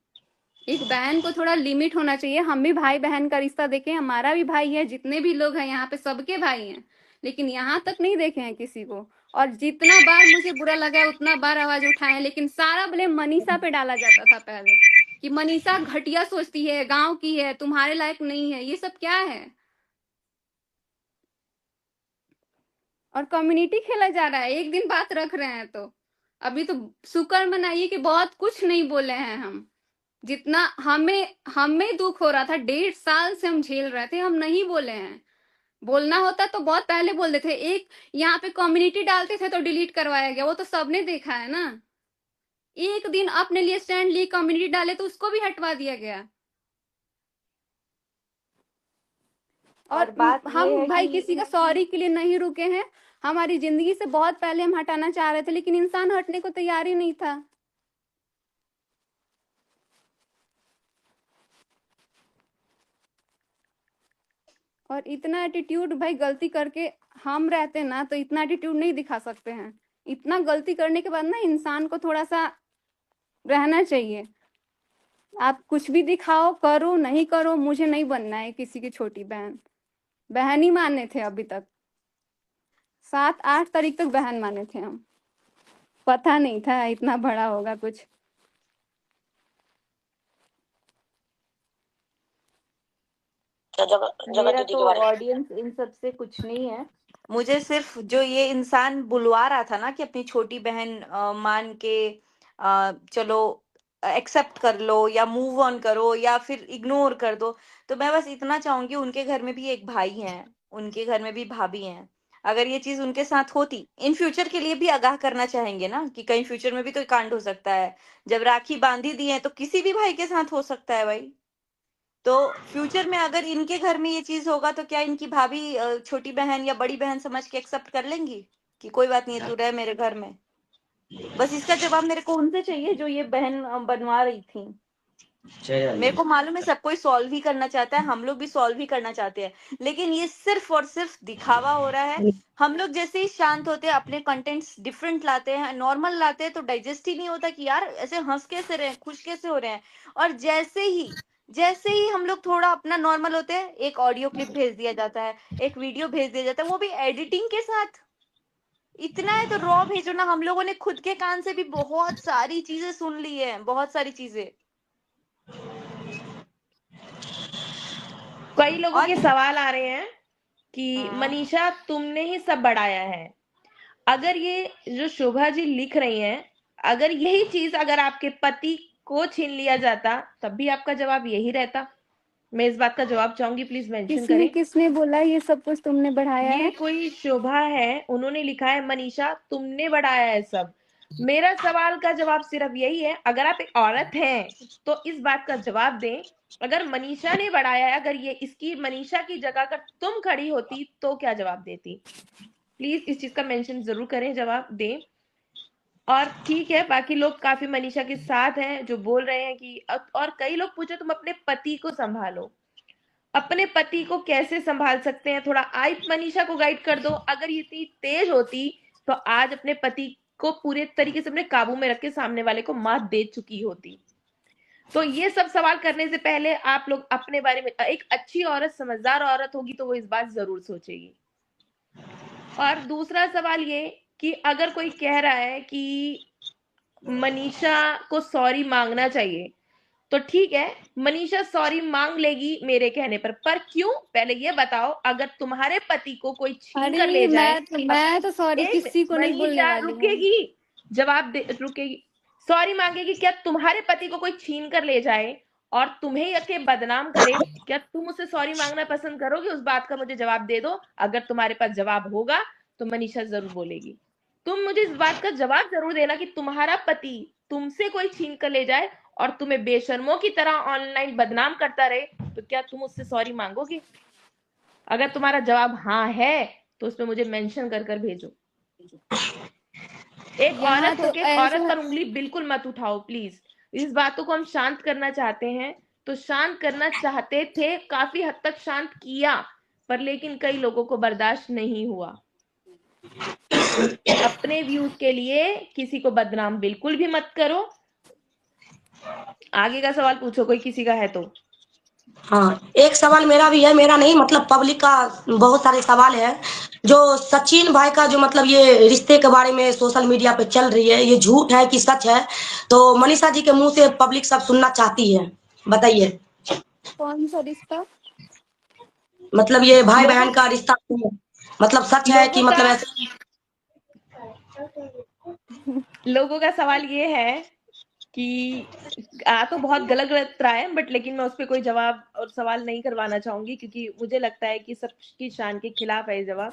एक बहन को थोड़ा लिमिट होना चाहिए। हम भी भाई बहन का रिश्ता देखें, हमारा भी भाई है, जितने भी लोग हैं यहाँ पे सबके भाई हैं, लेकिन यहाँ तक नहीं देखे हैं किसी को। और जितना बार मुझे बुरा लगा उतना बार आवाज उठाए हैं, लेकिन सारा ब्लेम मनीषा पे डाला जाता था पहले कि मनीषा घटिया सोचती है, गांव की है, तुम्हारे लायक नहीं है। ये सब क्या है? और कम्युनिटी खेला जा रहा है, एक दिन बात रख रहे हैं। तो अभी तो शुक्र मनाइए कि बहुत कुछ नहीं बोले हैं हम। जितना हमें दुख हो रहा था, 1.5 साल से हम झेल रहे थे, हम नहीं बोले हैं। बोलना होता तो बहुत पहले बोल देते। एक यहाँ पे कम्युनिटी डालते थे तो डिलीट करवाया गया, वो तो सबने देखा है ना। एक दिन अपने लिए स्टैंड लिए कम्युनिटी डाले तो उसको भी हटवा दिया गया। और बात ये हम है भाई कि किसी का सॉरी के लिए नहीं रुके हैं। हमारी जिंदगी से बहुत पहले हम हटाना चाह रहे थे, लेकिन इंसान हटने को तैयार ही नहीं था। और इतना एटीट्यूड भाई, गलती करके हम रहते ना तो इतना एटीट्यूड नहीं दिखा सकते हैं। इतना गलती करने के बाद ना इंसान को थोड़ा सा रहना चाहिए। आप कुछ भी दिखाओ, करो नहीं करो, मुझे नहीं बनना है किसी की छोटी बहन। बहन ही माने थे अभी तक, 7-8 तारीख तक बहन माने थे हम। पता नहीं था इतना बड़ा होगा कुछ। मेरा तो ऑडियंस इन सब से कुछ नहीं है। मुझे सिर्फ जो ये इंसान बुलवा रहा था ना कि अपनी छोटी बहन मान के चलो एक्सेप्ट कर लो या मूव ऑन करो या फिर इग्नोर कर दो, तो मैं बस इतना चाहूंगी, उनके घर में भी एक भाई है, उनके घर में भी भाभी हैं। अगर ये चीज उनके साथ होती, इन फ्यूचर के लिए भी आगाह करना चाहेंगे ना कि कहीं फ्यूचर में भी तो कांड हो सकता है। जब राखी बांधी दी है तो किसी भी भाई के साथ हो सकता है भाई। तो फ्यूचर में अगर इनके घर में ये चीज होगा तो क्या इनकी भाभी छोटी बहन या बड़ी बहन समझ के एक्सेप्ट कर लेंगी कि कोई बात नहीं है, तू रह मेरे घर में? बस इसका जवाब मेरे को उनसे चाहिए जो ये बहन बनवा रही थी। मेरे को मालूम है सब कोई सॉल्व ही करना चाहता है, हम लोग भी सॉल्व ही करना चाहते हैं, लेकिन ये सिर्फ और सिर्फ दिखावा हो रहा है। हम लोग जैसे ही शांत होते हैं, अपने कंटेंट्स डिफरेंट लाते हैं, नॉर्मल लाते हैं, तो डाइजेस्ट ही नहीं होता कि यार ऐसे हंस कैसे रहे हैं, खुश कैसे हो रहे हैं। और जैसे ही हम लोग थोड़ा अपना नॉर्मल होते हैं, एक ऑडियो क्लिप भेज दिया जाता है, एक वीडियो भेज दिया जाता है, वो भी एडिटिंग के साथ। इतना है तो रॉ भेजो ना। हम लोगों ने खुद के कान से भी बहुत सारी चीजें सुन ली है, बहुत सारी चीजें। कई लोगों और के सवाल आ रहे हैं कि मनीषा तुमने ही सब बढ़ाया है। अगर ये जो शोभा जी लिख रही हैं, अगर यही चीज अगर आपके पति को छीन लिया जाता तब भी आपका जवाब यही रहता। मैं इस बात का जवाब चाहूंगी, प्लीज मेंशन करें। किसने बोला ये सब कुछ तुमने बढ़ाया ये है? कोई शोभा है, उन्होंने लिखा है मनीषा तुमने बढ़ाया है सब। मेरा सवाल का जवाब सिर्फ यही है, अगर आप एक औरत हैं तो इस बात का जवाब दें। अगर मनीषा ने बढ़ाया है, अगर ये इसकी मनीषा की जगह अगर तुम खड़ी होती तो क्या जवाब देती? प्लीज इस चीज का मेंशन जरूर करें, जवाब दें। और ठीक है, बाकी लोग काफी मनीषा के साथ हैं जो बोल रहे हैं कि और कई लोग पूछे तुम अपने पति को संभालो। अपने पति को कैसे संभाल सकते हैं, थोड़ा आप मनीषा को गाइड कर दो। अगर ये इतनी तेज होती तो आज अपने पति को पूरे तरीके से अपने काबू में रख के सामने वाले को मात दे चुकी होती। तो ये सब सवाल करने से पहले आप लोग अपने बारे में, एक अच्छी औरत, समझदार औरत होगी तो वो इस बात जरूर सोचेगी। और दूसरा सवाल ये कि अगर कोई कह रहा है कि मनीषा को सॉरी मांगना चाहिए, तो ठीक है, मनीषा सॉरी मांग लेगी मेरे कहने पर क्यों? पहले ये बताओ, अगर तुम्हारे पति को कोई छीन कर ले जाए, मैं तो सॉरी किसी को नहीं बोलने वाली हूँ। रुकेगी, जवाब दे, रुकेगी, सॉरी मांगेगी। क्या तुम्हारे पति को कोई छीन कर ले जाए और तुम्हें यके बदनाम करे, क्या तुम उससे सॉरी मांगना पसंद करोगे? उस बात का मुझे जवाब दे दो। अगर तुम्हारे पास जवाब होगा तो मनीषा जरूर बोलेगी। तुम मुझे इस बात का जवाब जरूर देना कि तुम्हारा पति तुमसे कोई छीन कर ले जाए और तुम्हें बेशर्मों की तरह ऑनलाइन बदनाम करता रहे, तो क्या तुम उससे सॉरी मांगोगे? अगर तुम्हारा जवाब हाँ है तो उसमें मुझे मेंशन कर कर भेजो। एक औरत होके औरत पर उंगली बिल्कुल मत उठाओ प्लीज। इस बातों को हम शांत करना चाहते हैं, तो शांत करना चाहते थे, काफी हद तक शांत किया, पर लेकिन कई लोगों को बर्दाश्त नहीं हुआ। अपने व्यूज के लिए किसी को बदनाम बिल्कुल भी मत करो। आगे का सवाल पूछो, कोई किसी का है तो। हाँ, एक सवाल मेरा भी है, मेरा नहीं मतलब पब्लिक का बहुत सारे सवाल है। जो सचिन भाई का जो मतलब ये रिश्ते के बारे में सोशल मीडिया पे चल रही है, ये झूठ है कि सच है? तो मनीषा जी के मुंह से पब्लिक सब सुनना चाहती है, बताइए। कौन सा रिश्ता? मतलब ये भाई लोगों बहन का रिश्ता मतलब सच है कि लोगों मतलब का ऐसे? लोगों का सवाल ये है कि आ तो बहुत गलत गलत रहा है, बट लेकिन मैं उस पर कोई जवाब और सवाल नहीं करवाना चाहूंगी, क्योंकि मुझे लगता है कि सबकी शान के खिलाफ है ये जवाब।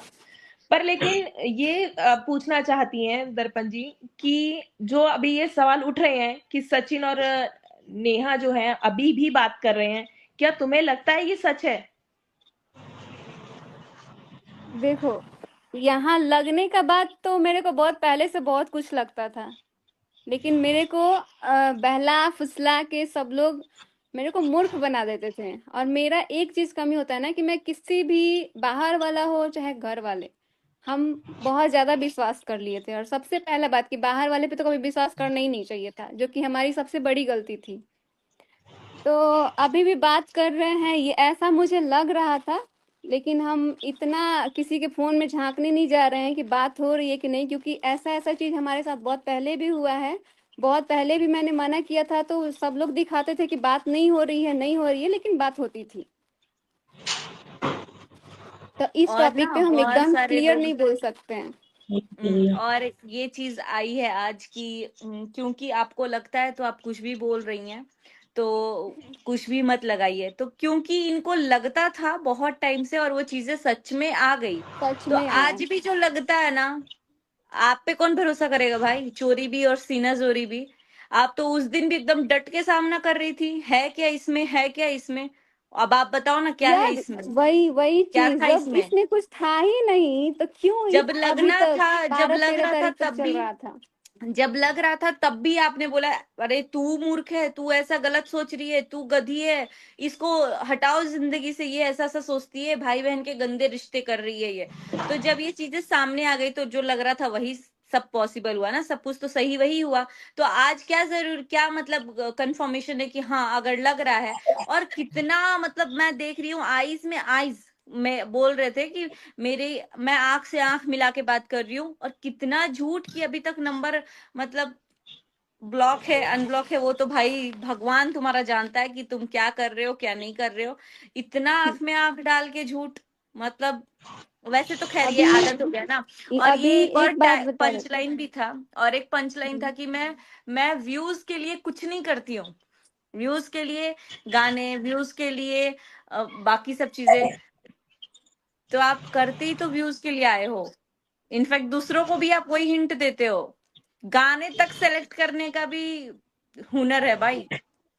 पर लेकिन ये पूछना चाहती हैं दर्पण जी कि जो अभी ये सवाल उठ रहे हैं कि सचिन और नेहा जो है अभी भी बात कर रहे हैं, क्या तुम्हें लगता है ये सच है? देखो, यहाँ लगने का बाद तो मेरे को बहुत पहले से बहुत कुछ लगता था, लेकिन मेरे को बहला फुसला के सब लोग मेरे को मूर्ख बना देते थे। और मेरा एक चीज कमी होता है ना कि मैं किसी भी बाहर वाला हो चाहे घर वाले, हम बहुत ज्यादा विश्वास कर लिए थे। और सबसे पहला बात कि बाहर वाले पे तो कभी विश्वास करना ही नहीं चाहिए था, जो कि हमारी सबसे बड़ी गलती थी। तो अभी भी बात कर रहे हैं, ये ऐसा मुझे लग रहा था, लेकिन हम इतना किसी के फोन में झांकने नहीं जा रहे हैं कि बात हो रही है कि नहीं, क्योंकि ऐसा ऐसा चीज हमारे साथ बहुत पहले भी हुआ है। बहुत पहले भी मैंने मना किया था तो सब लोग दिखाते थे कि बात नहीं हो रही है, नहीं हो रही है, लेकिन बात होती थी। तो इस और टॉपिक पे ना हम बहुत एकदम सारे क्लियर लोग नहीं बोल सकते हैं। और ये चीज आई है आज की, क्योंकि आपको लगता है तो आप कुछ भी बोल रही हैं, तो कुछ भी मत लगाइए। तो क्योंकि इनको लगता था बहुत टाइम से और वो चीजें सच में आ गई, सच तो में आया। आज भी जो लगता है ना, आप पे कौन भरोसा करेगा भाई? चोरी भी और सीना जोरी भी। आप तो उस दिन भी एकदम डट के सामना कर रही थी, है क्या इसमें, है क्या इसमें? अब आप बताओ ना, क्या है यार इसमें? वही वही क्या चीज, था जब इसमें? इसमें कुछ था ही नहीं तो क्यों जब अभी लगना तक था, जब 12 लग 13 रहा था तारीख तक तब चल भी, रहा था। जब लग रहा था तब भी आपने बोला, अरे तू मूर्ख है, तू ऐसा गलत सोच रही है, तू गधी है, इसको हटाओ जिंदगी से, ये ऐसा ऐसा सोचती है, भाई बहन के गंदे रिश्ते कर रही है ये। तो जब ये चीजें सामने आ गई तो जो लग रहा था वही सब पॉसिबल हुआ ना, सब कुछ तो सही वही हुआ। तो आज क्या जरूर, क्या मतलब कंफर्मेशन है कि हाँ अगर लग रहा है। और कितना मतलब मैं देख रही हूँ आईज में आईज में बोल रहे थे कि मेरे, मैं आंख से आंख मिला के बात कर रही हूँ, और कितना झूठ की अभी तक नंबर मतलब ब्लॉक है, अनब्लॉक है, वो तो भाई भगवान तुम्हारा जानता है कि तुम क्या कर रहे हो क्या नहीं कर रहे हो। इतना आंख में आंख डाल के झूठ, मतलब वैसे तो खैर ये अभी आदत हो गया ना। और अभी ये एक और एक बात बता रहे पंच लाइन भी था, और एक पंच लाइन था कि मैं व्यूज के लिए कुछ नहीं करती हूँ। व्यूज के लिए गाने, व्यूज के लिए बाकी सब चीजें, तो आप करते ही तो व्यूज के लिए आए हो। इनफैक्ट दूसरों को भी आप वही हिंट देते हो। गाने तक सेलेक्ट करने का भी हुनर है भाई,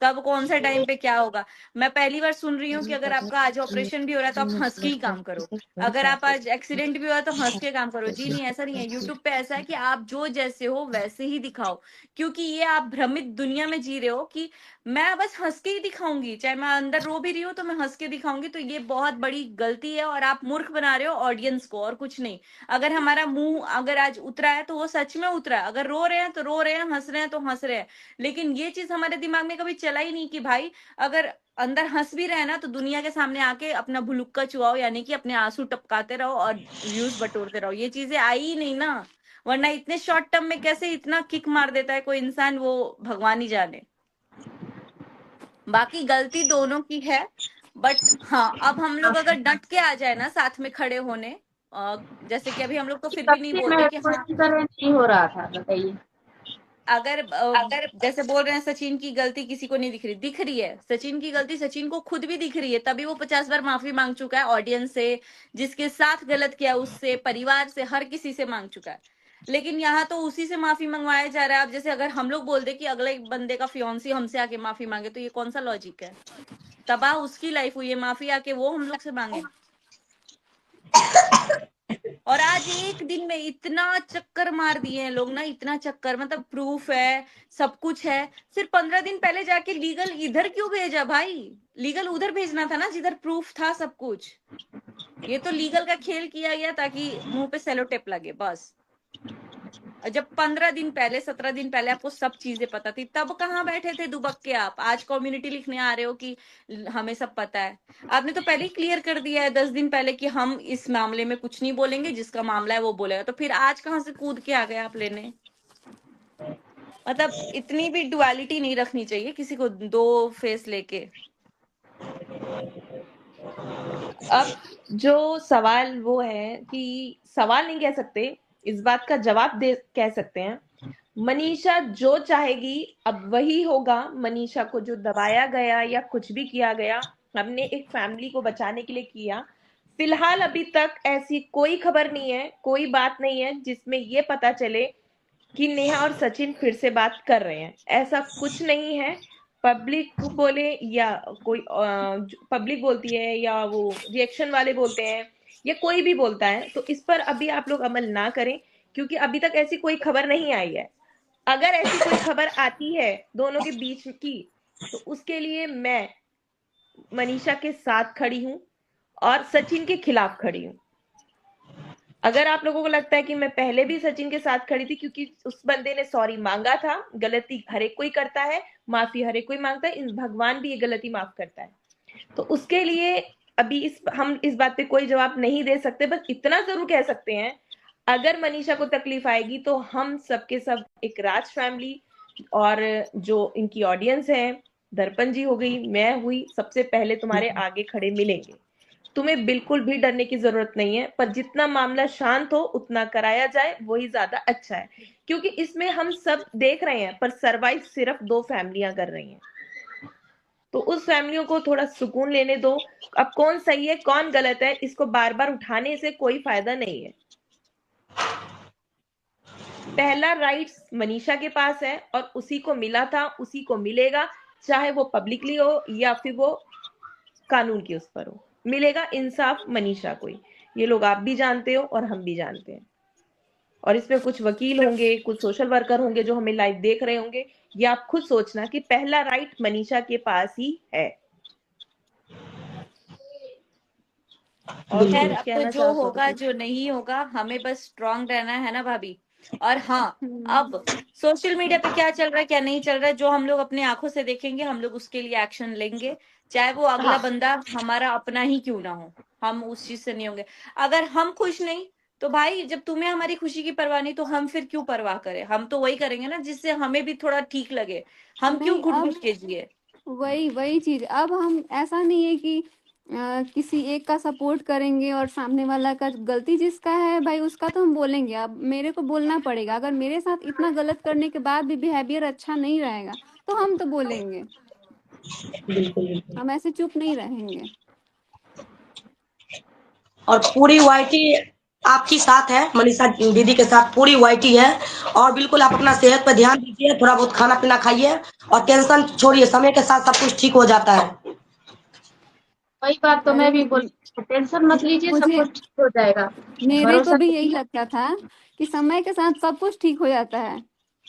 कब कौन से टाइम पे क्या होगा। मैं पहली बार सुन रही हूँ कि अगर आपका आज ऑपरेशन भी हो रहा है तो आप हंस के ही काम करो, अगर आप आज एक्सीडेंट भी हुआ है तो हंस के काम करो। जी नहीं, ऐसा नहीं है। यूट्यूब पे ऐसा है कि आप जो जैसे हो वैसे ही दिखाओ, क्योंकि ये आप भ्रमित दुनिया में जी रहे हो कि मैं बस हंस के ही दिखाऊंगी, चाहे मैं अंदर रो भी रही हूँ तो मैं हंस के दिखाऊंगी। तो ये बहुत बड़ी गलती है, और आप मूर्ख बना रहे हो ऑडियंस को, और कुछ नहीं। अगर हमारा मुंह अगर आज उतरा है तो वो सच में उतरा है, अगर रो रहे हैं तो रो रहे हैं, हंस रहे हैं तो हंस रहे हैं। लेकिन ये चीज हमारे दिमाग में कभी चला ही नहीं कि भाई अगर अंदर हंस भी रहे ना तो दुनिया के सामने आके अपना भुलुक्का चुआओ, यानी कि अपने आंसू टपकाते रहो और व्यूज बटोरते रहो। ये चीजें आई ही नहीं ना, वरना इतने शॉर्ट टर्म में कैसे इतना किक मार देता है कोई इंसान, वो भगवान ही जाने। बाकी गलती दोनों की है, बट हाँ अब हम लोग अगर डट के आ जाए ना साथ में खड़े होने, जैसे कि अभी हम लोग तो फिर भी नहीं सबसे बोलते कि हाँ, महत्वपूर्ण तरह नहीं हो रहा था, बताइए। अगर जैसे बोल रहे हैं सचिन की गलती किसी को नहीं दिख रही, दिख रही है सचिन की गलती, सचिन को खुद भी दिख रही है, तभी वो 50 बार माफी मांग चुका है ऑडियंस से, जिसके साथ गलत किया उससे, परिवार से, हर किसी से मांग चुका है। लेकिन यहाँ तो उसी से माफी मंगवाया जा रहा है। अब जैसे अगर हम लोग बोल दे कि अगले बंदे का फियोन्सी हमसे आके माफी मांगे, तो ये कौन सा लॉजिक है? तबाह उसकी लाइफ हुई है, माफी आके वो हम लोग से मांगे। और आज एक दिन में इतना चक्कर मार दिए हैं लोग ना, इतना चक्कर, मतलब प्रूफ है, सब कुछ है। सिर्फ 15 दिन पहले जाके लीगल इधर क्यों भेजा भाई? लीगल उधर भेजना था ना जिधर प्रूफ था सब कुछ। ये तो लीगल का खेल किया गया ताकि मुंह पे सेलो टेप लगे बस। जब 15 दिन पहले 17 दिन पहले आपको सब चीजें पता थी, तब कहाँ बैठे थे दुबक के आप? आज कम्युनिटी लिखने आ रहे हो कि हमें सब पता है। आपने तो पहले ही क्लियर कर दिया है 10 दिन पहले कि हम इस मामले में कुछ नहीं बोलेंगे, जिसका मामला है वो बोलेगा। तो फिर आज कहाँ से कूद के आ गए आप लेने? मतलब इतनी भी डुअलिटी नहीं रखनी चाहिए किसी को, दो फेस लेके। अब जो सवाल वो है कि सवाल नहीं कह सकते, इस बात का जवाब दे कह सकते हैं। मनीषा जो चाहेगी अब वही होगा। मनीषा को जो दबाया गया या कुछ भी किया गया, हमने एक फैमिली को बचाने के लिए किया। फिलहाल अभी तक ऐसी कोई खबर नहीं है, कोई बात नहीं है जिसमें ये पता चले कि नेहा और सचिन फिर से बात कर रहे हैं। ऐसा कुछ नहीं है। पब्लिक बोले या कोई पब्लिक बोलती है या वो रिएक्शन वाले बोलते हैं या कोई भी बोलता है, तो इस पर अभी आप लोग अमल ना करें, क्योंकि अभी तक ऐसी कोई खबर नहीं आई है। अगर ऐसी कोई खबर आती है दोनों के बीच की, तो उसके लिए मैं मनीषा के साथ खड़ी हूं और सचिन के खिलाफ खड़ी हूं। अगर आप लोगों को लगता है कि मैं पहले भी सचिन के साथ खड़ी थी क्योंकि उस बंदे ने सॉरी मांगा था, गलती हर एक कोई करता है, माफी हर एक कोई मांगता है, भगवान भी ये गलती माफ करता है, तो उसके लिए अभी हम इस बात पे कोई जवाब नहीं दे सकते। बस इतना जरूर कह सकते हैं, अगर मनीषा को तकलीफ आएगी तो हम सबके सब एक राज फैमिली और जो इनकी ऑडियंस है, दर्पण जी हो गई, मैं हुई, सबसे पहले तुम्हारे आगे खड़े मिलेंगे। तुम्हें बिल्कुल भी डरने की जरूरत नहीं है, पर जितना मामला शांत हो उतना कराया जाए, वही ज्यादा अच्छा है, क्योंकि इसमें हम सब देख रहे हैं पर सरवाइव सिर्फ 2 फैमिलियां कर रही हैं। तो उस फैमिलियों को थोड़ा सुकून लेने दो। अब कौन सही है कौन गलत है, इसको बार बार उठाने से कोई फायदा नहीं है। पहला राइट्स मनीषा के पास है और उसी को मिला था, उसी को मिलेगा, चाहे वो पब्लिकली हो या फिर वो कानून के उस पर हो। मिलेगा इंसाफ मनीषा को ही। ये लोग आप भी जानते हो और हम भी जानते हैं। और इसमें कुछ वकील होंगे, कुछ सोशल वर्कर होंगे जो हमें लाइव देख रहे होंगे, ये आप खुद सोचना कि पहला राइट मनीषा के पास ही है। और खैर कुछ अब तो कहना जो चाहो तो होगा कुछ? जो नहीं होगा, हमें बस स्ट्रांग रहना है ना भाभी। और हाँ, अब सोशल मीडिया पे क्या चल रहा है क्या नहीं चल रहा है, जो हम लोग अपनी आंखों से देखेंगे, हम लोग उसके लिए एक्शन लेंगे, चाहे वो अगला हाँ, बंदा हमारा अपना ही क्यों ना हो। हम उस चीज से नहीं होंगे। अगर हम खुश नहीं, तो भाई जब तुम्हें हमारी खुशी की परवाह नहीं, तो हम फिर क्यों परवाह करें? हम तो वही करेंगे ना जिससे हमें भी थोड़ा ठीक लगे। हम क्यों नहीं, घुट अब घुट के जिए? वही वही चीज, अब हम ऐसा नहीं है कि किसी एक का सपोर्ट करेंगे और सामने वाला का गलती जिसका है भाई उसका तो हम बोलेंगे। अब मेरे को बोलना पड़ेगा, अगर मेरे साथ इतना गलत करने के बाद भी बिहेवियर अच्छा नहीं रहेगा तो हम तो बोलेंगे, हम ऐसे चुप नहीं रहेंगे। और पूरी वाईटी आपकी साथ है, मनीषा दीदी के साथ पूरी वाईटी है। और बिल्कुल आप अपना सेहत पर ध्यान दीजिए, थोड़ा बहुत खाना पीना खाइए और टेंशन छोड़िए, समय के साथ सब कुछ ठीक हो जाता है। वही बात तो अरे मैं भी बोल, टेंशन मत लीजिए, सब मुझे कुछ ठीक हो जाएगा। मेरे को भरोसा भी यही रखिए। लगता था कि समय के साथ सब कुछ ठीक हो जाता है।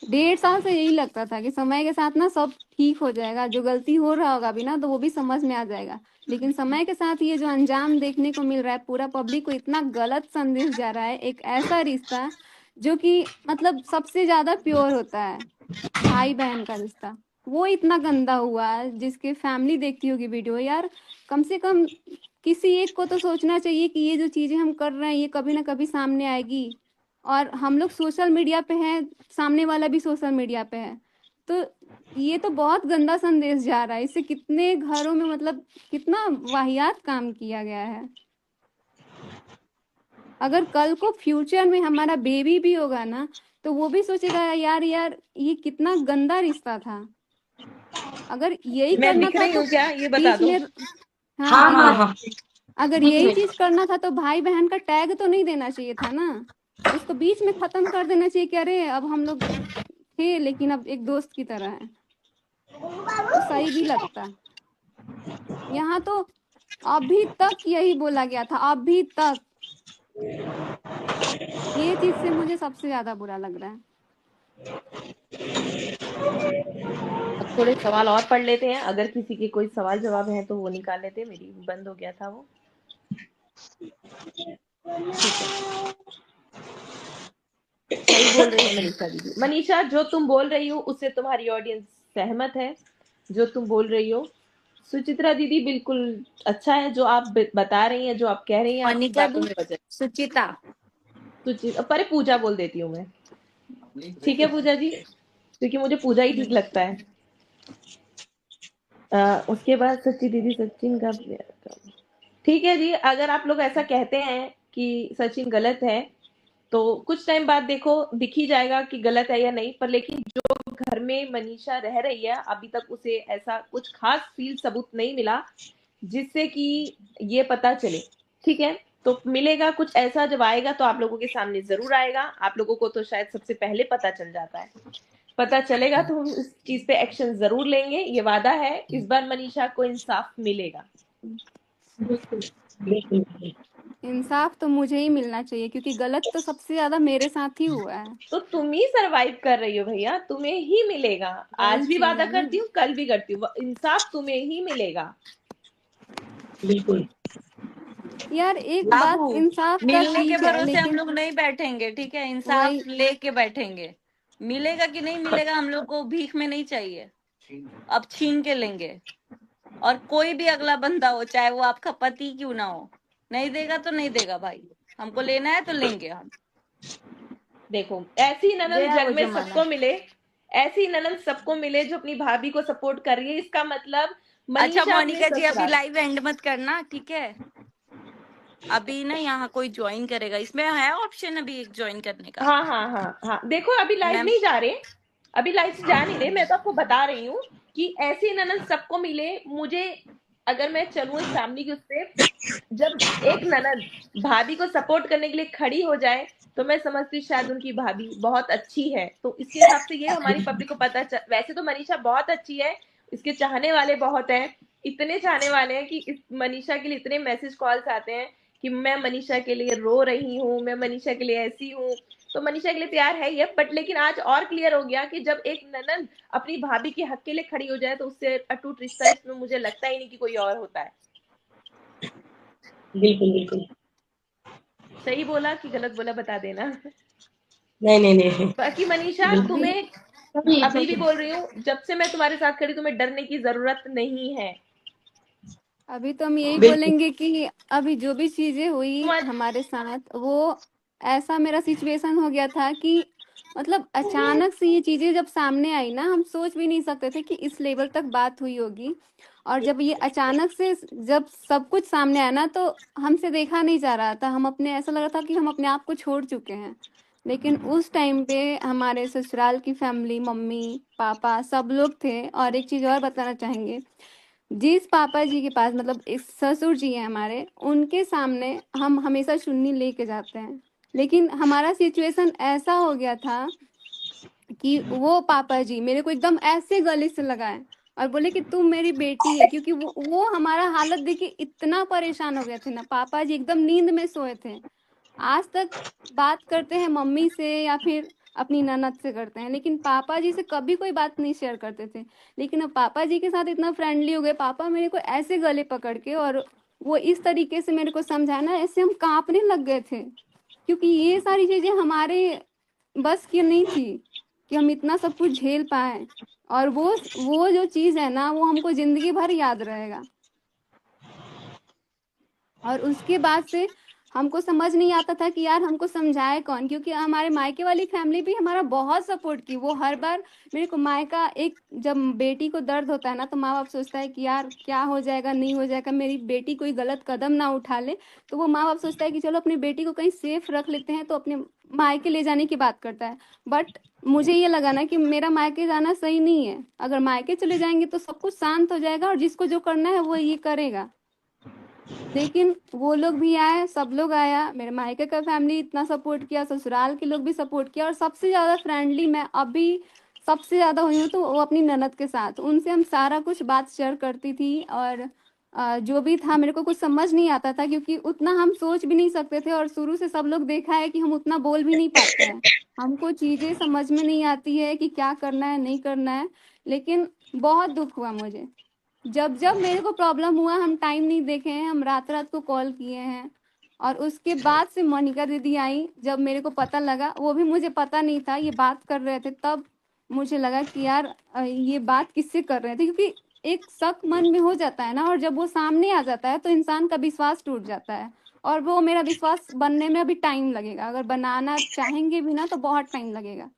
1.5 साल से यही लगता था कि समय के साथ ना सब ठीक हो जाएगा, जो गलती हो रहा होगा भी ना तो वो भी समझ में आ जाएगा। लेकिन समय के साथ ये जो अंजाम देखने को मिल रहा है, पूरा पब्लिक को इतना गलत संदेश जा रहा है। एक ऐसा रिश्ता जो कि मतलब सबसे ज्यादा प्योर होता है, भाई बहन का रिश्ता, वो इतना गंदा हुआ है। जिसके फैमिली देखती होगी वीडियो, यार कम से कम किसी एक को तो सोचना चाहिए कि ये जो चीजें हम कर रहे हैं ये कभी ना कभी सामने आएगी। और हम लोग सोशल मीडिया पे हैं, सामने वाला भी सोशल मीडिया पे है, तो ये तो बहुत गंदा संदेश जा रहा है। इससे कितने घरों में मतलब कितना वाहियात काम किया गया है। अगर कल को फ्यूचर में हमारा बेबी भी होगा ना, तो वो भी सोचेगा यार यार ये कितना गंदा रिश्ता था। अगर यही मैं करना दिख था रही तो हूँ क्या, ये बता बीच दो। में, हाँ हाँ दिख हाँ रहे हैं। हाँ, अगर दिख यही रही। चीज करना था तो भाई बहन का टैग तो नहीं देना चाहिए था ना, उसको बीच में खत्म कर देना चाहिए कि अरे अब हम लोग थे लेकिन अब एक दोस्त की तरह है, तो सही भी लगता। यहाँ तो अभी तक यही बोला गया था, अभी तक। ये चीज से मुझे सबसे ज्यादा बुरा लग रहा है। अब थोड़े सवाल और पढ़ लेते हैं, अगर किसी के कोई सवाल जवाब है तो वो निकाल लेते हैं। मेरी बंद हो गया था वो, ठीक है। सही बोल रही है मनीषा दीदी। मनीषा, जो तुम बोल रही हो उससे तुम्हारी ऑडियंस सहमत है, जो तुम बोल रही हो। सुचित्रा दीदी, बिल्कुल अच्छा है जो आप बता रही हैं, जो आप कह रही हैं, आपकी मोनिका बातों दी, में वजन। सुचिता। पर पूजा बोल देती हूँ मैं, ठीक है पूजा जी, क्योंकि मुझे पूजा ही ठीक लगता है। उसके बाद सच्ची दीदी, सचिन का ठीक है जी। अगर आप लोग ऐसा कहते हैं कि सचिन गलत है, तो कुछ टाइम बाद देखो दिख ही जाएगा कि गलत है या नहीं। पर लेकिन जो घर में मनीषा रह रही है, अभी तक उसे ऐसा कुछ खास फील सबूत नहीं मिला जिससे कि ये पता चले, ठीक है। तो मिलेगा कुछ ऐसा, जब आएगा तो आप लोगों के सामने जरूर आएगा। आप लोगों को तो शायद सबसे पहले पता चल जाता है, पता चलेगा तो हम इस चीज पे एक्शन जरूर लेंगे, ये वादा है। इस बार मनीषा को इंसाफ मिलेगा। इंसाफ तो मुझे ही मिलना चाहिए, क्योंकि गलत तो सबसे ज्यादा मेरे साथ ही हुआ है। तो तुम ही सरवाइव कर रही हो भैया, तुम्हें ही मिलेगा। आज वही भी चीज वादा है ना। करती हूँ, कल भी करती हूँ, इंसाफ तुम्हें ही मिलेगा। बिल्कुल। यार एक बात, बाबू, इंसाफ का मिलने के ठीक है, भरोसे हम लेकिन लोग नहीं बैठेंगे, ठीक है? इंसाफ वही लेके बैठेंगे। मिलेगा कि नहीं मिलेगा हम लोग को भीख में नहीं चाहिए, अब छीन के लेंगे। और कोई भी अगला बंदा हो, चाहे वो आपका पति क्यों ना हो, नहीं देगा तो नहीं देगा भाई, हमको लेना है तो लेंगे हम। देखो, ऐसी ननद गया वो जग में जमाना। सबको मिले, ऐसी ननद सबको मिले जो अपनी भाभी को सपोर्ट कर रही है। इसका मतलब अच्छा मनीषा अपने मोनिका जी, अभी ससुराल। लाइव एंड मत करना, ठीक है? अभी ना यहाँ कोई ज्वाइन करेगा, इसमें है ऑप्शन अभी एक ज्वाइन करने का। हाँ हाँ हाँ हाँ, देखो अभी लाइव मैम, नहीं जा रहे, अभी लाइव से जा नहीं रहे। मैं तो आपको बता रही हूँ कि ऐसी ननद सबको मिले। मुझे, अगर मैं चलूँ इस फैमिली के उससे, जब एक ननद भाभी को सपोर्ट करने के लिए खड़ी हो जाए, तो मैं समझती हूँ शायद उनकी भाभी बहुत अच्छी है। तो इसके हिसाब से ये हमारी पब्लिक को वैसे तो मनीषा बहुत अच्छी है, इसके चाहने वाले बहुत हैं। इतने चाहने वाले हैं कि इस मनीषा के लिए इतने मैसेज कॉल्स आते हैं कि मैं मनीषा के लिए रो रही हूँ, मैं मनीषा के लिए ऐसी हूँ। तो मनीषा के लिए प्यार है ही है, बट लेकिन आज और क्लियर हो गया कि जब एक ननद अपनी भाभी के हक के लिए खड़ी हो जाए, तो उससे अटूट रिश्ता इसमें मुझे लगता ही नहीं कि कोई और होता है। बिल्कुल बिल्कुल। सही बोला कि गलत बोला, बता देना। नहीं नहीं नहीं। बाकी मनीषा, बिल्कुल। तुम्हें सही अभी भी सही। बोल रही हूँ, जब से मैं तुम्हारे साथ खड़ी, तुम्हें डरने की जरूरत नहीं है। अभी तो हम यही बिल्कुल। बोलेंगे कि अभी जो भी चीजें हुई तुम आज हमारे साथ, वो ऐसा मेरा सिचुएशन हो गया था कि मतलब अचानक से ये चीजें जब सामने आई ना, हम सोच भी नहीं सकते थे कि इस लेवल तक बात हुई होगी। और जब ये अचानक से जब सब कुछ सामने आया ना, तो हमसे देखा नहीं जा रहा था। हम अपने, ऐसा लग रहा था कि हम अपने आप को छोड़ चुके हैं। लेकिन उस टाइम पे हमारे ससुराल की फैमिली, मम्मी पापा सब लोग थे। और एक चीज और बताना चाहेंगे, जिस पापा जी के पास, मतलब एक ससुर जी हैं हमारे, उनके सामने हम हमेशा चुन्नी लेके जाते हैं। लेकिन हमारा सिचुएशन ऐसा हो गया था कि वो पापा जी मेरे को एकदम ऐसे गले से लगाए और बोले कि तुम मेरी बेटी है। क्योंकि वो हमारा हालत देख के इतना परेशान हो गए थे ना। पापा जी एकदम नींद में सोए थे। आज तक बात करते हैं मम्मी से या फिर अपनी ननद से करते हैं, लेकिन पापा जी से कभी कोई बात नहीं शेयर करते थे। लेकिन अब पापा जी के साथ इतना फ्रेंडली हो गए। पापा मेरे को ऐसे गले पकड़ के और वो इस तरीके से मेरे को समझाया ना, ऐसे हम कांपने लग गए थे। क्योंकि ये सारी चीजें हमारे बस की नहीं थी कि हम इतना सब कुछ झेल पाए। और वो जो चीज है ना, वो हमको जिंदगी भर याद रहेगा। और उसके बाद से हमको समझ नहीं आता था कि यार हमको समझाए कौन, क्योंकि हमारे मायके वाली फैमिली भी हमारा बहुत सपोर्ट की। वो हर बार मेरे को मायका, एक जब बेटी को दर्द होता है ना, तो माँ बाप सोचता है कि यार क्या हो जाएगा, नहीं हो जाएगा, मेरी बेटी कोई गलत कदम ना उठा ले। तो वो माँ बाप सोचता है कि चलो अपनी बेटी को कहीं सेफ रख लेते हैं, तो अपने मायके ले जाने की बात करता है। बट मुझे ये लगा ना कि मेरा मायके जाना सही नहीं है। अगर मायके चले जाएंगे तो सब कुछ शांत हो जाएगा और जिसको जो करना है वो ये करेगा। लेकिन वो लोग भी आए, सब लोग आया, मेरे मायके का फैमिली इतना सपोर्ट किया, ससुराल के लोग भी सपोर्ट किया। और सबसे ज्यादा फ्रेंडली मैं अभी सबसे ज्यादा हुई हूँ तो वो अपनी ननद के साथ। उनसे हम सारा कुछ बात शेयर करती थी। और जो भी था, मेरे को कुछ समझ नहीं आता था, क्योंकि उतना हम सोच भी नहीं सकते थे। और शुरू से सब लोग देखा है कि हम उतना बोल भी नहीं पाते हैं। हमको चीजें समझ में नहीं आती है कि क्या करना है, नहीं करना है। लेकिन बहुत दुख हुआ मुझे। जब जब मेरे को प्रॉब्लम हुआ, हम टाइम नहीं देखे हैं, हम रात रात को कॉल किए हैं। और उसके बाद से मोनिका दीदी आई, जब मेरे को पता लगा, वो भी मुझे पता नहीं था, ये बात कर रहे थे, तब मुझे लगा कि यार ये बात किससे कर रहे थे, क्योंकि एक शक मन में हो जाता है ना, और जब वो सामने आ जाता है तो इंसान का विश्वास टूट जाता है, और वो मेरा विश्वास बनने में अभी टाइम लगेगा, अगर बनाना चाहेंगे भी ना तो बहुत टाइम लगेगा।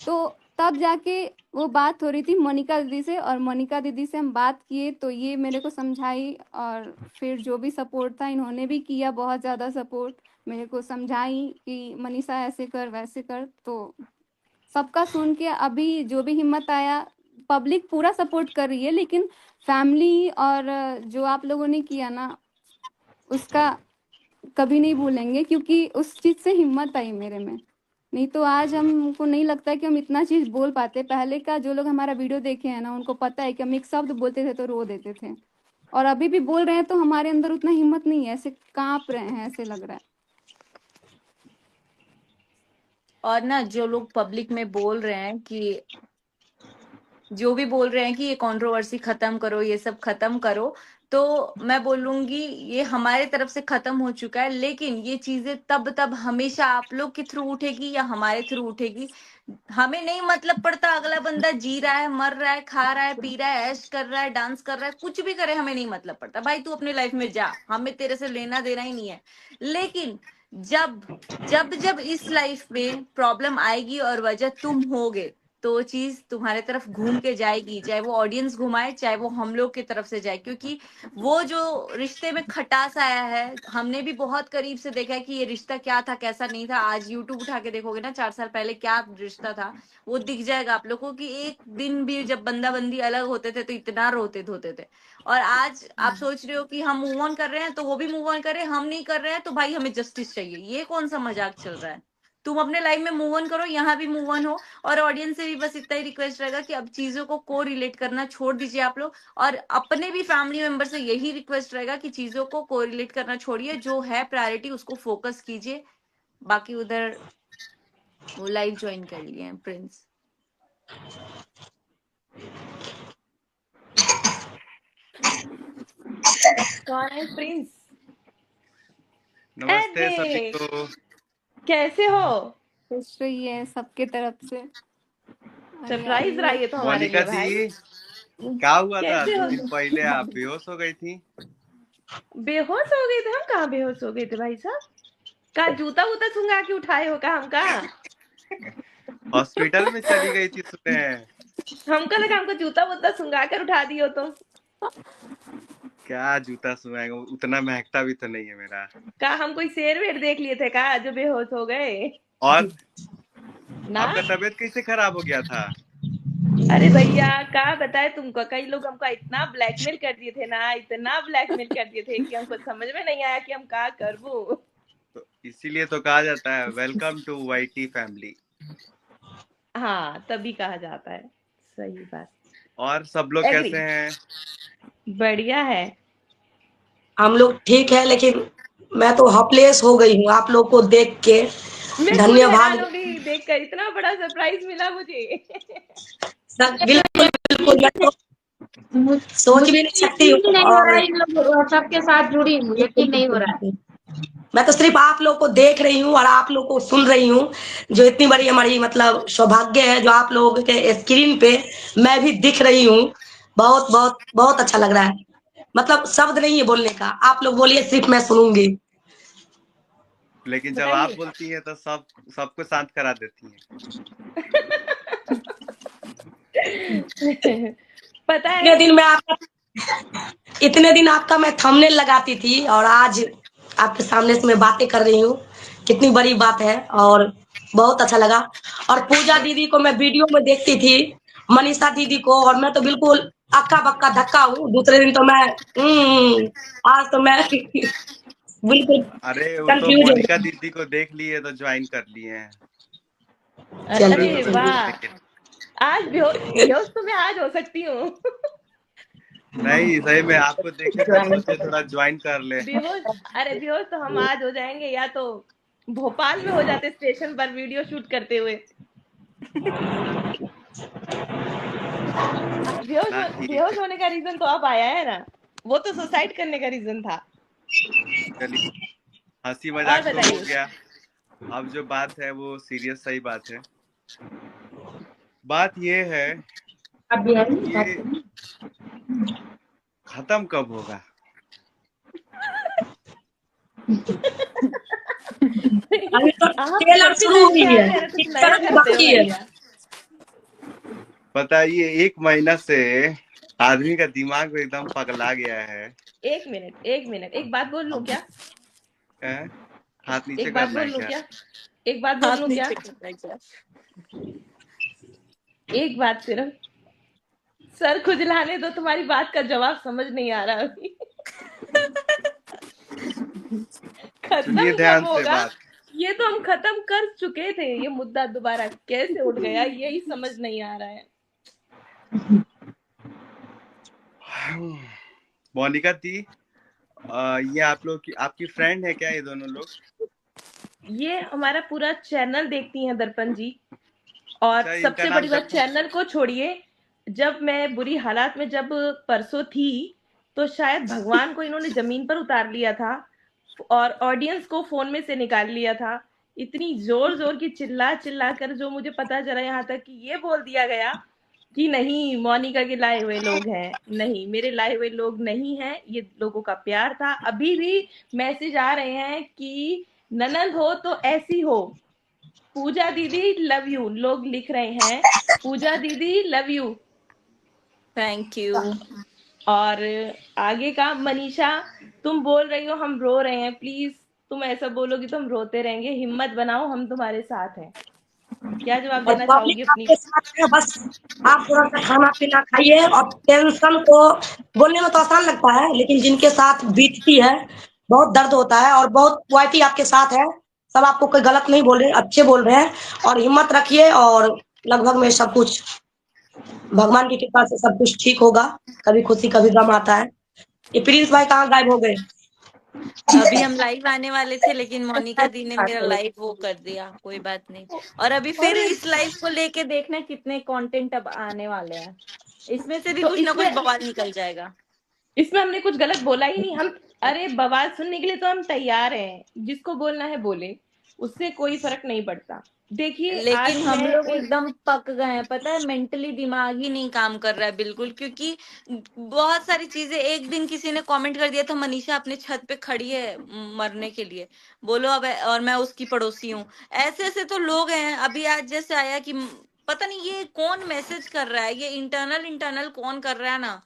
तो तब जाके वो बात हो रही थी मोनिका दीदी से, और मोनिका दीदी से हम बात किए तो ये मेरे को समझाई, और फिर जो भी सपोर्ट था इन्होंने भी किया, बहुत ज़्यादा सपोर्ट मेरे को, समझाई कि मनीषा ऐसे कर वैसे कर। तो सबका सुन के अभी जो भी हिम्मत आया, पब्लिक पूरा सपोर्ट कर रही है, लेकिन फैमिली और जो आप लोगों ने किया ना, उसका कभी नहीं भूलेंगे, क्योंकि उस चीज़ से हिम्मत आई मेरे में, नहीं तो आज हमको नहीं लगता कि हम इतना चीज़ बोल पाते। पहले का जो लोग हमारा वीडियो देखे हैं ना, उनको पता है कि हम एक शब्द बोलते थे तो रो देते थे, और अभी भी बोल रहे हैं तो हमारे अंदर उतना हिम्मत नहीं है, ऐसे कांप रहे हैं, ऐसे लग रहा है। और ना जो लोग पब्लिक में बोल रहे हैं कि जो भी बोल रहे हैं कि ये कंट्रोवर्सी खत्म करो, ये सब खत्म करो, तो मैं बोलूंगी ये हमारे तरफ से खत्म हो चुका है, लेकिन ये चीजें तब हमेशा आप लोग के थ्रू उठेगी या हमारे थ्रू उठेगी, हमें नहीं मतलब पड़ता। अगला बंदा जी रहा है, मर रहा है, खा रहा है, पी रहा है, ऐश कर रहा है, डांस कर रहा है, कुछ भी करे, हमें नहीं मतलब पड़ता। भाई तू अपने लाइफ में जा, हमें तेरे से लेना देना ही नहीं है। लेकिन जब जब जब इस लाइफ में प्रॉब्लम आएगी और वजह तुम होगे, तो वो चीज तुम्हारे तरफ घूम के जाएगी, चाहे वो ऑडियंस घुमाए, चाहे वो हम लोग की तरफ से जाए। क्योंकि वो जो रिश्ते में खटास आया है, हमने भी बहुत करीब से देखा है कि ये रिश्ता क्या था, कैसा नहीं था। आज यूट्यूब उठा के देखोगे ना, 4 साल पहले क्या रिश्ता था, वो दिख जाएगा आप लोगों को कि एक दिन भी जब बंदा बंदी अलग होते थे तो इतना रोते धोते थे। और आज आप सोच रहे हो कि हम मूव ऑन कर रहे हैं तो वो भी मूव ऑन कर रहे हैं, हम नहीं कर रहे हैं तो भाई हमें जस्टिस चाहिए। ये कौन सा मजाक चल रहा है? तुम अपने लाइफ में मूव ऑन करो, यहाँ भी मूव ऑन हो। और ऑडियंस से भी बस इतना ही रिक्वेस्ट रहेगा कि अब चीजों को को रिलेट करना छोड़ दीजिए आप लोग, और अपने भी फैमिली मेंबर से यही रिक्वेस्ट रहेगा कि चीजों को को रिलेट करना छोड़िए, जो है प्रायोरिटी उसको फोकस कीजिए। बाकी उधर वो लाइव ज्वाइन कर लिए हैं प्रिंस। कौन है प्रिंस? नमस्ते सभी अरे को। कैसे हो? खुश रहिए सबके तरफ से। अरे यार सरप्राइज रहा ये तो हमारे मोनिका लिए भाई। दी, क्या हुआ था? कैसे 2 हो? दिन पहले आप बेहोश हो गई थी। बेहोश हो गए थे? हम कहाँ बेहोश हो गए थे भाई साहब? का जूता वूता सुंघा के उठाए हो का हमका? हॉस्पिटल में चली गई थी सुने। हमको लगा हमको जूता वूता सुंघा कर उठा दियो तुम। क्या जूता सुनाएगा, उतना महकता भी तो नहीं है मेरा। का हम कोई शेर वेर देख लिए थे का जो बेहोश हो गए? और ना आपका तबीयत कैसे खराब हो गया था? अरे भैया का बताए तुमको, कई लोग हमको इतना ब्लैकमेल कर दिए थे ना, इतना ब्लैकमेल कर दिए थे कि हमको समझ में नहीं आया कि हम क्या करबू। तो इसीलिए तो कहा जाता है वेलकम टू वाईटी फैमिली। हाँ तभी कहा जाता है, सही बात। और सब लोग Agree. कैसे हैं? बढ़िया है। हम लोग ठीक है, लेकिन मैं तो हॉपलेस हो गई हूँ आप लोग को देख के। मैं धन्यवाद। देखकर इतना बड़ा सरप्राइज मिला मुझे। बिल्कुल बिल्कुल, मैं तो सोच भी नहीं सकती हूँ। यकीन नहीं हो रहा है, इन लोग सबके साथ जुड़ी हूँ, यकीन नहीं हो रहा है। मैं तो सिर्फ आप लोग को देख रही हूँ और आप लोग को सुन रही हूँ, जो इतनी बड़ी हमारी मतलब सौभाग्य है, जो आप लोगों के स्क्रीन पे मैं भी दिख रही हूँ। बहुत बहुत बहुत अच्छा लग रहा है, मतलब शब्द नहीं है बोलने का। आप लोग बोलिए, सिर्फ मैं सुनूंगी। लेकिन जब आप बोलती हैं तो सबको शांत करा देती हैं। पता है इतने दिन आपका मैं थंबनेल लगाती थी, और आज आपके सामने से मैं बातें कर रही हूँ। कितनी बड़ी बात है, और बहुत अच्छा लगा। और पूजा दीदी को मैं वीडियो में देखती थी, मनीषा दीदी को, और मैं तो बिल्कुल अक्का बक्का धक्का हूँ। दूसरे दिन तो मैं आज तो मैं बिल्कुल अरे वो तो कंफ्यूज हो मोनिका दीदी को देख लिए तो ज्वाइन कर लिए हैं। अरे वाह, आज बेहोश तो मैं आज हो सकती हूँ। नहीं सही में आपको देखे तो सोचे थोड़ा ज्वाइन कर ले। बेहोश तो हम आज हो जाएंगे, या तो भोपाल में हो जाते स्टेशन पर वीडियो शूट करते हुए। बेहोश होने का रीजन तो अब आया है ना, वो तो सुसाइड करने का रीजन था। हंसी और मजाक तो हो बताइए। गया, अब जो बात है वो सीरियस सही बात है। बात ये है अब भी आई कि बात ये करें। खत्म कब होगा। अभी तो आप ट्रेलर जब भी शुरू लाइव पे हुई है, आते हैं कुछ पिक्चर नया अभी करते हो बाकी है। भैया। पता है, ये 1 महीना से आदमी का दिमाग एकदम पगला गया है। एक मिनट एक बात बोल लूं क्या? हैं? हाथ नीचे एक बात करना बोल है लूं क्या? क्या? एक बात बोल हाथ लूं क्या? नीचे करना है क्या? एक बात सिर्फ, सर खुजलाने दो, तुम्हारी बात का जवाब समझ नहीं आ रहा अभी। सुनिए खत्म ध्यान कब से होगा? बात। ये तो हम खत्म कर चुके थे, ये मुद्दा दोबारा कैसे उठ गया यही समझ नहीं आ रहा है। मोनिका दी, ये आप लोग की आपकी फ्रेंड है क्या ये दोनों लोग? ये हमारा पूरा चैनल देखती हैं दर्पण जी। और अच्छा, इनका सबसे नाम बड़ी बात, दर्पण। चैनल को छोड़िए, जब मैं बुरी हालात में जब परसों थी, तो शायद भगवान को इन्होंने जमीन पर उतार लिया था और ऑडियंस को फोन में से निकाल लिया था। इतनी जोर जोर की चिल्ला चिल्ला कर जो मुझे पता चला, यहाँ तक कि ये बोल दिया गया कि नहीं मोनिका के लाए हुए लोग हैं। नहीं, मेरे लाए हुए लोग नहीं हैं, ये लोगों का प्यार था। अभी भी मैसेज आ रहे हैं कि ननद हो तो ऐसी हो, पूजा दीदी लव यू, लोग लिख रहे हैं पूजा दीदी लव यू। Thank you. और आगे का, मनीषा तुम बोल रही हो हम रो रहे हैं, प्लीज तुम ऐसा बोलोगी तो हम रोते रहेंगे, हिम्मत बनाओ, हम तुम्हारे साथ हैं। क्या जवाब और देना चाहोगी पब्लिक अपनी? आपके साथ है, बस आप थोड़ा सा खाना पीना खाइए। और टेंशन को बोलने में तो आसान लगता है, लेकिन जिनके साथ बीतती है बहुत दर्द होता है। और बहुत क्वालिटी आपके साथ है, सब आपको कोई गलत नहीं बोल रहे, अच्छे बोल रहे हैं। और हिम्मत रखिए, और लगभग में सब कुछ भगवान की कृपा से सब कुछ ठीक होगा। कभी खुशी कभी गम आता है। ये प्रिंस भाई कहाँ गायब हो गए? अभी हम लाइव आने वाले थे लेकिन मोनिका दी ने मेरा लाइव वो कर दिया, कोई बात नहीं। और अभी फिर अरे, इस लाइव को लेके देखना कितने कंटेंट अब आने वाले हैं, इसमें से भी तो कुछ ना कुछ इसमें बवाल निकल जाएगा। इसमें हमने कुछ गलत बोला ही नहीं। हम, अरे बवाल सुनने के लिए तो हम तैयार हैं, जिसको बोलना है बोले, उससे कोई फर्क नहीं पड़ता। देखिए लेकिन आज हम मैं लोग एक, एकदम पक गए हैं, पता है, मेंटली दिमाग ही नहीं काम कर रहा है बिल्कुल, क्योंकि बहुत सारी चीजें। एक दिन किसी ने कमेंट कर दिया था, मनीषा अपने छत पे खड़ी है मरने के लिए, बोलो अब, और मैं उसकी पड़ोसी हूँ। ऐसे ऐसे तो लोग हैं। अभी आज जैसे आया कि पता नहीं ये कौन मैसेज कर रहा है, ये इंटरनल इंटरनल कौन कर रहा है ना।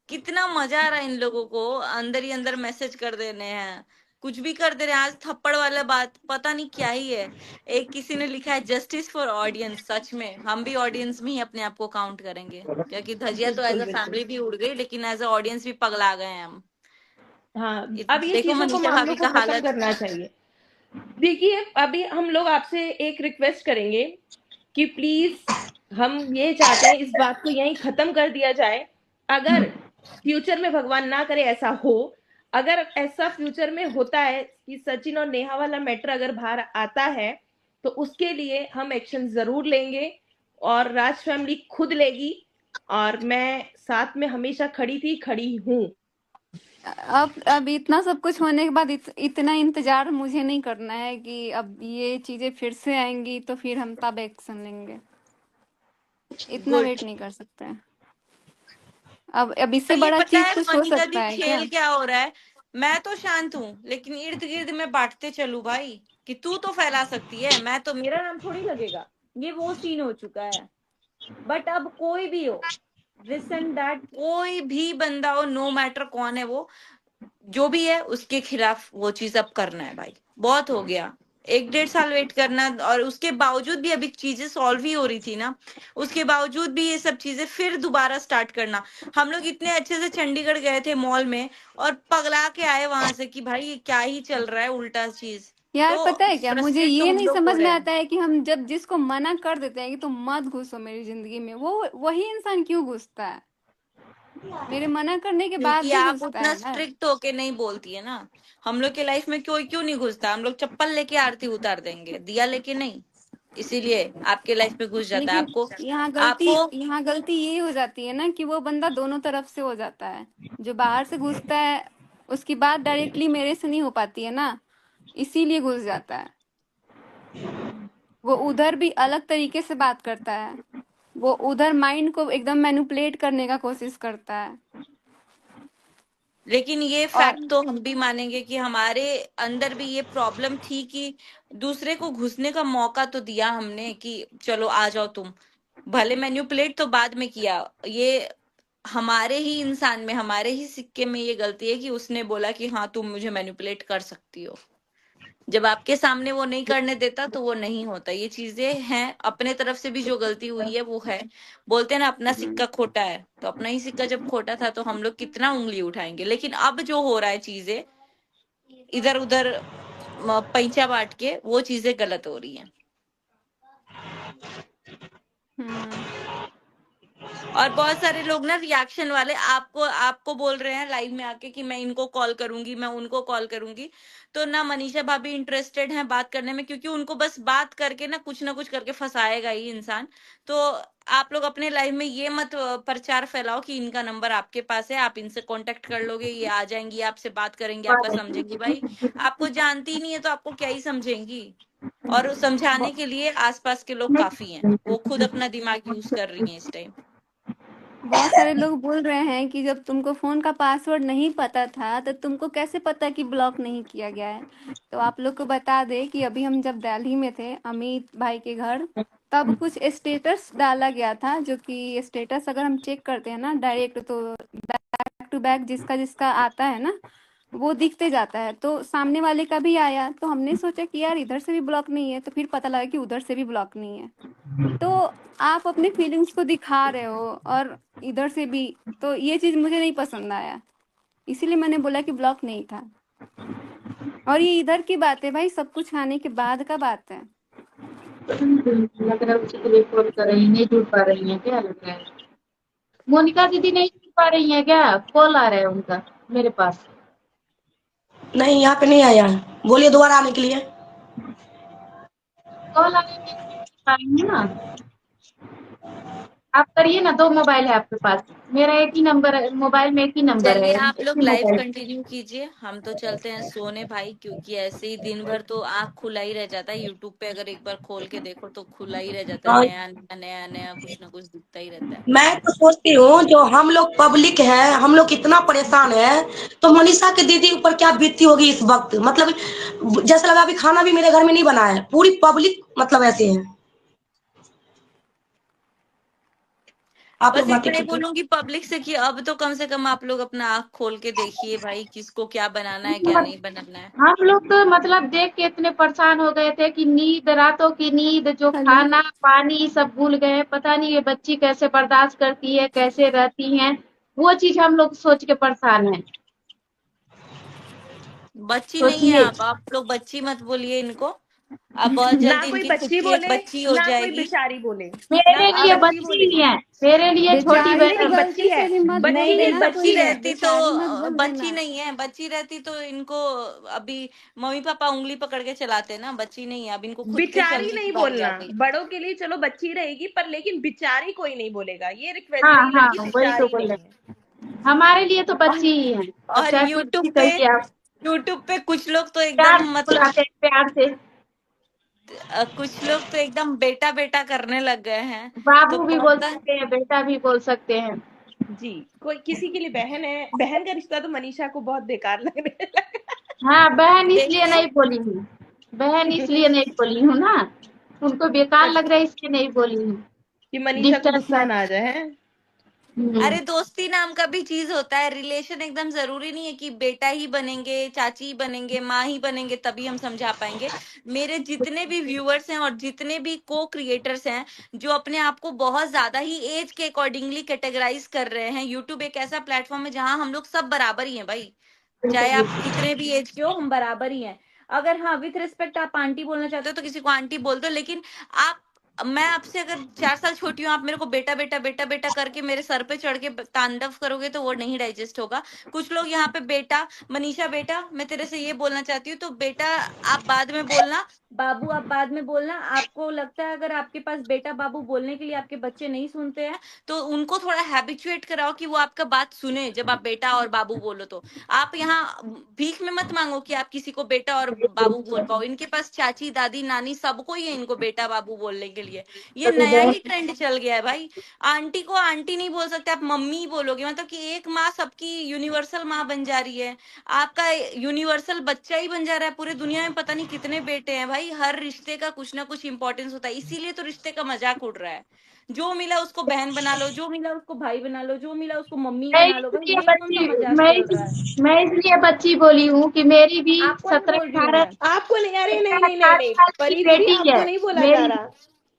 कितना मजा आ रहा है इन लोगों को, अंदर ही अंदर मैसेज कर देने हैं, कुछ भी कर दे रहे हैं। आज थप्पड़ वाला बात पता नहीं क्या ही है। एक किसी ने लिखा है जस्टिस फॉर ऑडियंस, सच में हम भी ऑडियंस में ही अपने आप को काउंट करेंगे, क्योंकि धजिया तो एज बिल्कुल अ बिल्कुल, फैमिली भी उड़ गई, लेकिन एज अ ऑडियंस भी पगला गए हैं हम। हाँ अब ये देखो चीजों को मनीषा हम भाभी लोग को का खत्म हालत। करना चाहिए। देखिए अभी हम लोग आपसे एक रिक्वेस्ट करेंगे कि प्लीज, हम ये चाहते हैं इस बात को यहीं खत्म कर दिया जाए। अगर फ्यूचर में भगवान ना करे ऐसा हो, अगर ऐसा फ्यूचर में होता है कि सचिन और नेहा वाला मैटर अगर बाहर आता है, तो उसके लिए हम एक्शन जरूर लेंगे और राज फैमिली खुद लेगी। और मैं साथ में हमेशा खड़ी थी, खड़ी हूँ। अब इतना सब कुछ होने के बाद इतना इंतजार मुझे नहीं करना है कि अब ये चीजें फिर से आएंगी तो फिर हम तब एक्शन लेंगे। इतना गुड। वेट नहीं कर सकते हैं। अब इससे और ये बड़ा पता चीज है कुछ हो मनिका दी सकता है क्या? खेल क्या हो रहा है, मैं तो शांत हूँ लेकिन इर्द गिर्द में बांटते चलू भाई, कि तू तो फैला सकती है, मैं तो, मेरा नाम थोड़ी लगेगा। ये वो सीन हो चुका है। बट अब कोई भी हो, दिस एंड दैट, कोई भी बंदा हो, नो मैटर कौन है वो, जो भी है उसके खिलाफ वो चीज अब करना है भाई। बहुत हो गया, 1-1.5 साल वेट करना, और उसके बावजूद भी अभी चीजें सॉल्व ही हो रही थी ना, उसके बावजूद भी ये सब चीजें फिर दोबारा स्टार्ट करना। हम लोग इतने अच्छे से चंडीगढ़ गए थे मॉल में, और पगला के आए वहां से कि भाई ये क्या ही चल रहा है उल्टा चीज। यार तो पता है क्या, मुझे फ्रस्ट्रेट तो ये हम नहीं लोग हो समझ में रहे हैं। आता है कि हम जब जिसको मना कर देते हैं कि तुम मत घुसो मेरी जिंदगी में, वो वही इंसान क्यों घुसता है? मेरे मना करने के बाद क्योंकि भी आप घुसता उतना है ना। स्ट्रिक्ट होके नहीं बोलती है ना। हम लोग के लाइफ में कोई क्यों नहीं घुसता, हम लोग चप्पल लेके आरती उतार देंगे, दिया लेके नहीं। इसीलिए आपके लाइफ में घुस जाता है लेकिन आपको। यहाँ आपको गलती ये हो जाती है ना कि वो बंदा दोनों तरफ से हो जाता है। जो बाहर से घुसता है उसकी बात डायरेक्टली मेरे से नहीं हो पाती है ना, इसीलिए घुस जाता है। वो उधर भी अलग तरीके से बात करता है, वो उधर माइंड को एकदम मैनिपुलेट करने का कोशिश करता है। लेकिन ये और फैक्ट तो हम भी मानेंगे कि हमारे अंदर भी ये प्रॉब्लम थी कि दूसरे को घुसने का मौका तो दिया हमने कि चलो आ जाओ तुम, भले मैन्युपुलेट तो बाद में किया। ये हमारे ही इंसान में, हमारे ही सिक्के में ये गलती है कि उसने बोला कि हाँ तुम मुझे मैन्युपुलेट कर सकती हो। जब आपके सामने वो नहीं करने देता तो वो नहीं होता। ये चीजें हैं, अपने तरफ से भी जो गलती हुई है वो है। बोलते हैं ना अपना सिक्का खोटा है, तो अपना ही सिक्का जब खोटा था तो हम लोग कितना उंगली उठाएंगे। लेकिन अब जो हो रहा है चीजें इधर उधर पैंचा बांट के, वो चीजें गलत हो रही हैं। हम्म और बहुत सारे लोग ना रिएक्शन वाले आपको आपको बोल रहे हैं लाइव में आके कि मैं इनको कॉल करूंगी, मैं उनको कॉल करूंगी। तो ना मनीषा भाभी इंटरेस्टेड हैं बात करने में, क्योंकि उनको बस बात करके ना कुछ करके फंसाएगा ही इंसान। तो आप लोग अपने लाइव में ये मत प्रचार फैलाओ कि इनका नंबर आपके पास है, आप इनसे कांटेक्ट कर लोगे, ये आ जाएंगी, आपसे बात करेंगे, आपका समझेंगी। भाई आपको जानती ही नहीं है तो आपको क्या ही समझेंगी। और समझाने के लिए आसपास के लोग काफी हैं, वो खुद अपना दिमाग यूज कर रही हैं इस टाइम। बहुत सारे लोग बोल रहे हैं कि जब तुमको फोन का पासवर्ड नहीं पता था तो तुमको कैसे पता कि ब्लॉक नहीं किया गया है। तो आप लोग को बता दे कि अभी हम जब दिल्ली में थे अमित भाई के घर, तब कुछ स्टेटस डाला गया था, जो कि स्टेटस अगर हम चेक करते हैं ना डायरेक्ट, तो बैक टू बैक जिसका जिसका आता है ना वो दिखते जाता है। तो सामने वाले का भी आया, तो हमने सोचा कि यार इधर से भी ब्लॉक नहीं है, तो फिर पता लगा कि उधर से भी ब्लॉक नहीं है। तो आप अपने फीलिंग्स को दिखा रहे हो और इधर से भी, तो ये चीज मुझे नहीं पसंद आया, इसीलिए मैंने बोला कि ब्लॉक नहीं था। और ये इधर की बात है भाई, सब कुछ आने के बाद का बात है। लग रहा है उसी के लिए कॉल कर रही, नहीं जुड़ पा रही है क्या? लग रहा है मोनिका दीदी नहीं जुड़ पा रही है क्या? कॉल आ रहा है उनका मेरे पास। नहीं, यहाँ पे नहीं आया है। बोलिए दोबारा आने के लिए। कॉल आ रहा है, नहीं जुड़ पा रही है ना। आप करिए ना, 2 मोबाइल है आपके पास। मेरा एक ही नंबर है, मोबाइल में एक ही नंबर चलिए है, आप एक लोग ही लाइव मोबाइल। कंटिन्यू कीजिए, हम तो चलते हैं सोने भाई, क्योंकि ऐसे ही दिन भर तो आँख खुला ही रह जाता है। यूट्यूब पे अगर एक बार खोल के देखो तो खुला ही रह जाता है, हाँ, नया नया नया नया कुछ ना कुछ दिखता ही रहता है। मैं तो सोचती हूँ जो हम लोग पब्लिक है, हम लोग इतना परेशान है, तो मनीषा की दीदी ऊपर क्या बीतती होगी इस वक्त। मतलब जैसे लगा अभी खाना भी मेरे घर में नहीं बना है, पूरी पब्लिक मतलब ऐसे है। आप बस लोग बातें इतना ही कीजिए। बोलूंगी पब्लिक से कि अब तो कम से कम आप लोग अपना आँख खोल के देखिए भाई, किसको क्या बनाना है क्या नहीं बनाना है। हम लोग तो मतलब देख के इतने परेशान हो गए थे कि नींद, रातों की नींद, जो हेलो, खाना पानी सब भूल गए। पता नहीं ये बच्ची कैसे बर्दाश्त करती है, कैसे रहती हैं, वो चीज हम लोग सोच के परेशान हैं। बच्ची नहीं है सोचिए, आप लोग बच्ची मत बोलिए इनको। अब बहुत ना जल्दी कोई इनकी खुद बच्ची की एक बोले बच्ची हो ना कोई जाएगी। बेचारी बोले, ना मेरे कोई लिए आप बच्ची बच्ची बोले। ही है, मेरे लिए छोटी बेचारी नहीं तो बहन। बच्ची गलती है, से भी मत बोल बच्ची नहीं देना बच्ची बच्ची कोई, है। रहती तो, बेचारी मत बोल बच्ची देना। नहीं है, बच्ची रहती तो इनको अभी मम्मी पापा उंगली पकड़ के चलाते ना। बच्ची नहीं है, अब इनको खुद के बिचारी चलने की नहीं बारी आ बोलना, गई। बड़ों के लिए चलो बच्ची रहेगी, पर लेकिन बिचारी कोई नहीं बोलेगा। ये रिक्वेस्ट हाँ है, ये हाँ, लड़की वही तो बिचारी बोल नहीं रहे, है। हमारे लिए तो और, बच्ची ही है। अब और चाहे कुछ भी कहिए आप। यूट्यूब पे कुछ लोग तो प्यार एकदम से मतलब बुलाते हैं, प्यार से। कुछ लोग तो एकदम बेटा बेटा करने लग गए हैं। तो बाबू भी बोल पता सकते हैं, बेटा भी बोल सकते हैं। जी, कोई किसी के लिए बहन है, बहन का रिश्ता तो मनीषा को बहुत बेकार लगने लगा। हाँ, बहन इसलिए देखिए नहीं बोली हूँ, बहन इसलिए नहीं बोली हूँ ना, उनको बेकार लग रहा है इसलिए नहीं बोली हूँ। कि मनीषा को डिस्टेंस गुस्सा है। ना आ जाए हैं? अरे दोस्ती नाम का भी चीज होता है, रिलेशन एकदम जरूरी नहीं है कि बेटा ही बनेंगे, चाची ही बनेंगे, माँ ही बनेंगे तभी हम समझा पाएंगे। मेरे जितने भी व्यूअर्स हैं और जितने भी को क्रिएटर्स हैं जो अपने आप को बहुत ज्यादा ही एज के अकॉर्डिंगली कैटेगराइज कर रहे हैं, यूट्यूब एक ऐसा प्लेटफॉर्म है जहां हम लोग सब बराबर ही हैं भाई। चाहे आप कितने भी एज के हो, हम बराबर ही हैं। अगर हाँ विथ रिस्पेक्ट आप आंटी बोलना चाहते हो तो किसी को आंटी बोल दो, लेकिन आप मैं आपसे अगर 4 साल छोटी हूँ, आप मेरे को बेटा बेटा बेटा बेटा करके मेरे सर पे चढ़ के तांडव करोगे तो वो नहीं डाइजेस्ट होगा। कुछ लोग यहाँ पे बेटा, मनीषा बेटा मैं तेरे से ये बोलना चाहती हूँ, तो बेटा आप बाद में बोलना, बाबू आप बाद में बोलना। आपको लगता है अगर आपके पास बेटा बाबू बोलने के लिए आपके बच्चे नहीं सुनते हैं, तो उनको थोड़ा हैबिचुएट कराओ कि वो आपका बात सुने जब आप बेटा और बाबू बोलो। तो आप यहाँ भीख में मत मांगो कि आप किसी को बेटा और बाबू बोल पाओ। इनके पास चाची दादी नानी सबको ही है इनको बेटा बाबू बोलने के लिए। ये नया ही ट्रेंड चल गया है भाई। आंटी को आंटी नहीं बोल सकते, आप मम्मी ही बोलोगे। मतलब कि एक माँ सबकी यूनिवर्सल माँ बन जा रही है, आपका यूनिवर्सल बच्चा ही बन जा रहा है। पूरे दुनिया में पता नहीं कितने बेटे हैं भाई। हर रिश्ते का कुछ ना कुछ इंपॉर्टेंस होता है, इसीलिए तो रिश्ते का मजाक उड़ रहा है। जो मिला उसको बहन बना लो, जो मिला उसको भाई बना लो, जो मिला उसको मम्मी मैं बना लो। भाई इसलिए ये कौन सा बच्ची मजाक मैं चल रहा है? मैं इसलिए बच्ची बोली हूँ कि मेरी भी आपको नहीं बोल रही हूँ 17-18 मैं। आपको नहीं, अरे नहीं 17 नहीं नहीं 18 नहीं, साल की परी दीदी बेटी आपको है नहीं बोला जा मेरी रहा।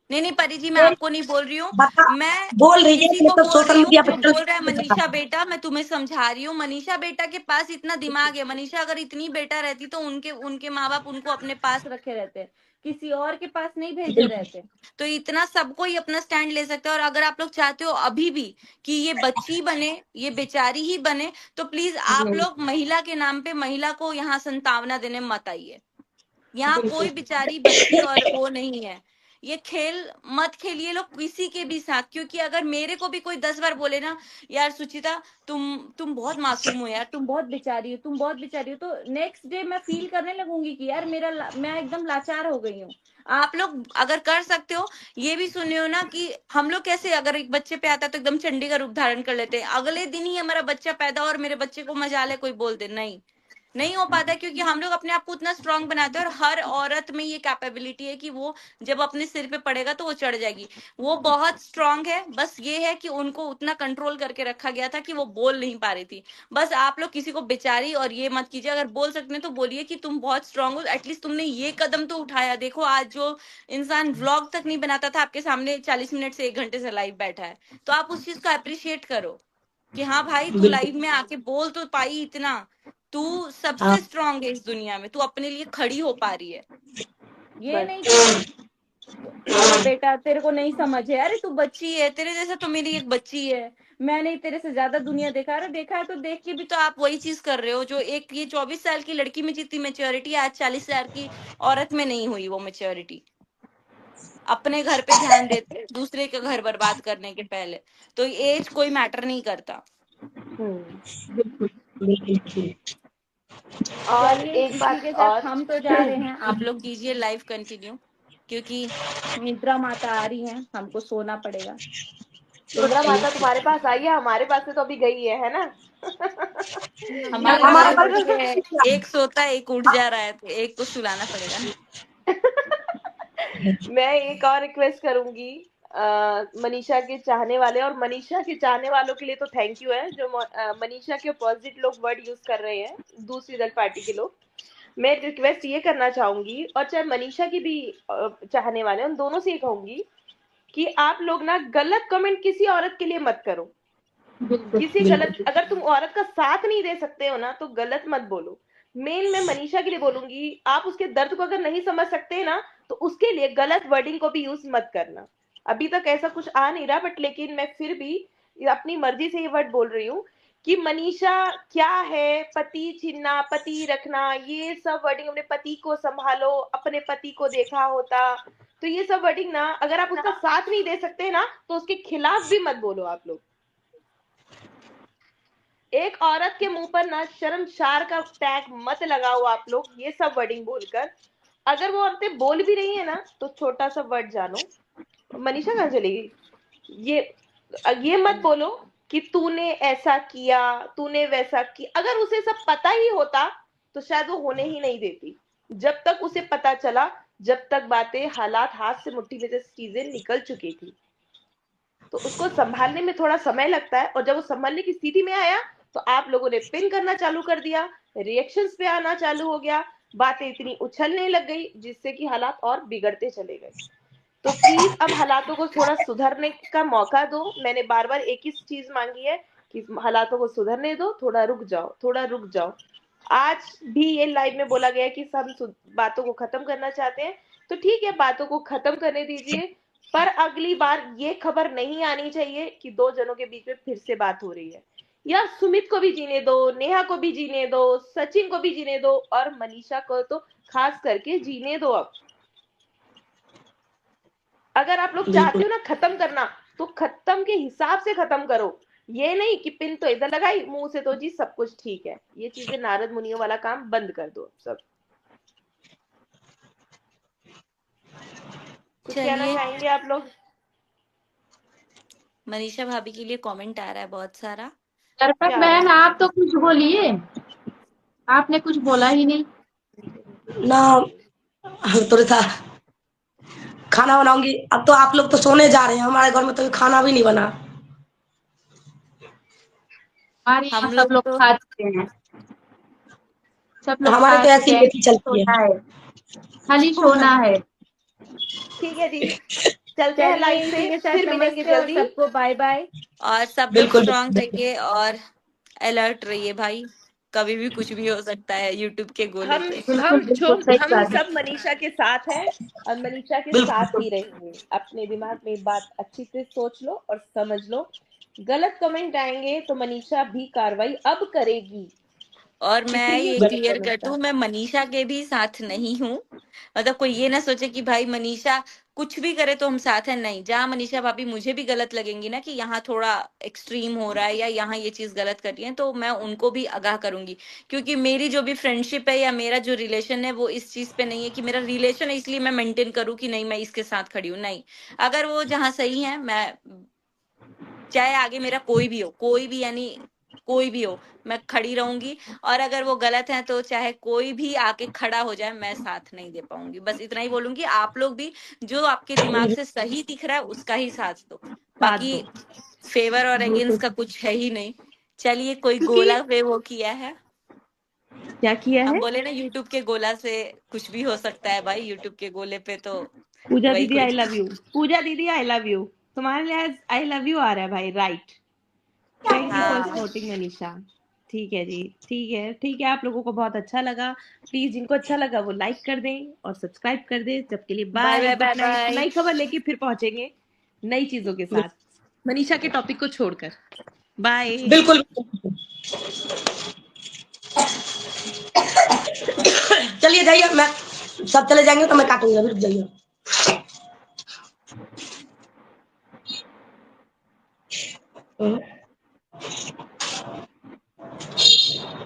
नहीं परी जी, मैं मेरी आपको नहीं बोल रही हूँ। बता मैं बोल रही है किसी कि को मतलब बोल सोशल रही हूँ मीडिया जो पे चल बोल रहा है बता। मनीषा बेटा। मैं तुम्हें समझा रही हूँ, मनीषा बेटा के पास इतना दिमाग है। मनीषा अगर इतनी बेटा रहती तो उनके उनके माँ बाप उनको अपने पास रखे रहते, किसी और के पास नहीं भेजे रहते। तो इतना सबको ही अपना स्टैंड ले सकते हैं। और अगर आप लोग चाहते हो अभी भी कि ये बच्ची बने, ये बेचारी ही बने, तो प्लीज आप लोग महिला के नाम पे महिला को यहाँ संतावना देने मत आइए। यहाँ कोई बेचारी बच्ची और वो नहीं है। ये खेल मत खेलिए लोग किसी के भी साथ। क्योंकि अगर मेरे को भी कोई 10 बार बोले ना, यार सुचिता तुम बहुत मासूम हो यार, तुम बहुत बेचारी हो, तुम बहुत बेचारी हो, तो नेक्स्ट डे मैं फील करने लगूंगी कि यार मैं एकदम लाचार हो गई हूँ। आप लोग अगर कर सकते हो, ये भी सुने हो ना कि हम लोग कैसे अगर एक बच्चे पे आता है तो एकदम चंडी का रूप धारण कर लेते हैं। अगले दिन ही हमारा बच्चा पैदा और मेरे बच्चे को मजाल है कोई बोल दे, नहीं हो पाता। क्योंकि हम लोग अपने आप को उतना स्ट्रांग बनाते हैं। और हर औरत में ये कैपेबिलिटी है कि वो जब अपने सिर पे पड़ेगा तो वो चढ़ जाएगी। वो बहुत स्ट्रांग है, बस ये है कि उनको उतना कंट्रोल करके रखा गया था कि वो बोल नहीं पा रही थी। बस आप लोग किसी को बेचारी और ये मत कीजिए। अगर बोल सकते हैं तो बोलिए कि तुम बहुत स्ट्रांग हो, एटलीस्ट तुमने ये कदम तो उठाया। देखो आज जो इंसान व्लॉग तक नहीं बनाता था आपके सामने 40 मिनट से 1 घंटे से लाइव बैठा है, तो आप उस चीज को अप्रिशिएट करो कि हाँ भाई तू बिल्कुल। लाइव में आके बोल तो पाई इतना। तू हाँ सबसे स्ट्रांग है इस दुनिया में, तू अपने लिए खड़ी हो पा रही है। ये बस नहीं कि अरे बेटा तेरे को नहीं समझ है, अरे तू बच्ची है, तेरे जैसा तो मेरी एक बच्ची है, मैंने तेरे से ज्यादा दुनिया देखा। अरे देखा है तो देख के भी तो आप वही चीज कर रहे हो जो एक ये 24 साल की लड़की में जितनी मेच्योरिटी आज 40 साल की औरत में नहीं हुई वो मेच्योरिटी। अपने घर पे ध्यान देते दूसरे का घर बर्बाद करने के पहले। तो एज कोई मैटर नहीं करता। बिल्कुल बिल्कुल। और चलिए एक इसी बात के साथ और, हम तो जा रहे हैं, आप लोग कीजिए लाइव कंटिन्यू, क्योंकि निद्रा माता आ रही हैं, हमको सोना पड़ेगा। इंदिरा माता तुम्हारे पास आई है, हमारे पास से तो अभी गई है ना। हमारे हमारे पास पास भी है, एक सोता है एक उठ जा रहा है, तो एक को सुलाना पड़ेगा ना। मैं एक और रिक्वेस्ट करूंगी मनीषा के चाहने वाले और मनीषा के चाहने वालों के लिए तो थैंक यू है, जो मनीषा के अपोजिट लोग वर्ड यूज कर रहे हैं, दूसरी दल पार्टी के लोग। मैं रिक्वेस्ट ये करना चाहूंगी, और चाहे मनीषा की भी चाहने वाले, उन दोनों से ये कहूंगी कि आप लोग ना गलत कमेंट किसी औरत के लिए मत करो। किसी गलत, अगर तुम औरत का साथ नहीं दे सकते हो ना तो गलत मत बोलो। मेन मैं मनीषा के लिए बोलूंगी, आप उसके दर्द को अगर नहीं समझ सकते ना तो उसके लिए गलत वर्डिंग को भी यूज मत करना। अभी तक ऐसा कुछ आ नहीं रहा, बट लेकिन मैं फिर भी अपनी मर्जी से ये वर्ड बोल रही हूँ कि मनीषा क्या है, पति छीनना, पति रखना, ये सब वर्डिंग, अपने पति को संभालो, अपने पति को देखा होता, तो ये सब वर्डिंग ना, अगर आप उसका साथ नहीं दे सकते ना तो उसके खिलाफ भी मत बोलो। आप लोग एक औरत के मुंह पर ना शर्मसार का टैग मत लगाओ आप लोग, ये सब वर्डिंग बोलकर। अगर वो औरतें बोल भी रही है ना तो छोटा सा वर्ड जानो। मनीषा कहाँ चली गई? ये मत बोलो कि तूने ऐसा किया, तूने वैसा किया। अगर उसे सब पता ही होता तो शायद वो होने ही नहीं देती। जब तक उसे पता चला, जब तक बातें हालात हाथ से मुट्ठी में से चीजें निकल चुकी थी, तो उसको संभालने में थोड़ा समय लगता है। और जब वो संभालने की स्थिति में आया तो आप लोगों ने पिन करना चालू कर दिया, रिएक्शंस पे आना चालू हो गया, बातें इतनी उछलने लग गई जिससे कि हालात और बिगड़ते चले गए। तो प्लीज अब हालातों को थोड़ा सुधरने का मौका दो। मैंने बार बार एक ही चीज मांगी है कि हालातों को सुधरने दो, थोड़ा रुक जाओ, थोड़ा रुक जाओ। आज भी ये लाइव में बोला गया है कि हम बातों को खत्म करना चाहते हैं, तो ठीक है, बातों को खत्म करने दीजिए। पर अगली बार ये खबर नहीं आनी चाहिए कि 2 जनों के बीच में फिर से बात हो रही है। या सुमित को भी जीने दो, नेहा को भी जीने दो, सचिन को भी जीने दो, और मनीषा को तो खास करके जीने दो। अब अगर आप लोग चाहते हो ना खत्म करना, तो खत्म के हिसाब से खत्म करो। ये नहीं कि पिन तो इधर लगाई, मुंह से तो जी सब कुछ ठीक है। ये चीजें नारद मुनियों वाला काम बंद कर दो सब। कुछ कहना चलिए, चाहेंगे आप लोग? मनीषा भाभी के लिए कमेंट आ रहा है बहुत सारा। दर्पक क्या बहन, आप तो कुछ बोलिए, आपने कुछ बोला ही नहीं। ना थोड़ा सा खाना बनाऊंगी। अब तो आप लोग तो सोने जा रहे हैं, हमारे घर में तो खाना भी नहीं बना। हमारे यहाँ हम सब लोग लोग तो खा चुके हैं, सब लोग हमारे खा तो ऐसी चुके हैं, लेती चलती है। सोना है, खाली सोना है। ठीक है जी, चलते हैं चलिए, लाइव इसी से, के साथ फिर मिलेंगे नमस्ते और जल्दी। सबको बाय बाय। और सब लोग बिल्कुल स्ट्रांग बिल्कुल। रहिए और अलर्ट रहिए भाई, कभी भी कुछ भी हो सकता है यूट्यूब के गोले हम पे। बिल्कुल बिल्कुल सही हम बात है। सब मनीषा के साथ हैं और मनीषा के बिल्कुल साथ ही रहेंगे। अपने दिमाग में बात अच्छी से सोच लो और समझ लो। गलत कमेंट आएंगे तो मनीषा भी कार्रवाई अब करेगी। और मैं इसीलिए ये गलत क्लियर कर कमेंट दूं, आता मैं मनीषा के भी साथ नहीं हूँ। मतलब कोई ये ना सोचे कि भाई मनीषा कुछ भी करे तो हम साथ हैं, नहीं। जहाँ मनीषा भाभी मुझे भी गलत लगेंगी ना कि यहाँ थोड़ा एक्सट्रीम हो रहा है या यहाँ ये चीज गलत कर रही है, तो मैं उनको भी आगाह करूंगी। क्योंकि मेरी जो भी फ्रेंडशिप है या मेरा जो रिलेशन है वो इस चीज पे नहीं है कि मेरा रिलेशन है इसलिए मैं मेंटेन करूँ कि नहीं मैं इसके साथ खड़ी हूँ। नहीं, अगर वो जहाँ सही है, मैं चाहे आगे मेरा कोई भी हो, कोई भी यानी कोई भी हो, मैं खड़ी रहूंगी। और अगर वो गलत है तो चाहे कोई भी आके खड़ा हो जाए, मैं साथ नहीं दे पाऊंगी। बस इतना ही बोलूंगी। आप लोग भी जो आपके दिमाग से सही दिख रहा है उसका ही साथ दो। साथ बाकी दो। फेवर और अगेंस्ट का कुछ है ही नहीं। चलिए, कोई गोला पे वो किया है, क्या किया हम है? बोले ना यूट्यूब के गोला से कुछ भी हो सकता है भाई। यूट्यूब के गोले पे तो पूजा वही दीदी आई कुछ। Love you. पूजा दीदी आई लव यू। तुम्हारे लिए आई लव यू आ रहा है भाई, राइट। थैंक यू फॉर हाँ, सपोर्टिंग मनीषा। ठीक है जी, ठीक है, ठीक है। आप लोगों को बहुत अच्छा लगा। प्लीज जिनको अच्छा लगा वो लाइक कर दें और सब्सक्राइब कर दें। जब के लिए bye bye, bye good bye night. Bye. नई खबर लेके फिर पहुंचेंगे नई चीजों के साथ, मनीषा के टॉपिक को छोड़कर। बाय। बिल्कुल। चलिए जाइए, मैं सब चले जाएंगे तो मैं काटूंगा, रुक जाइए।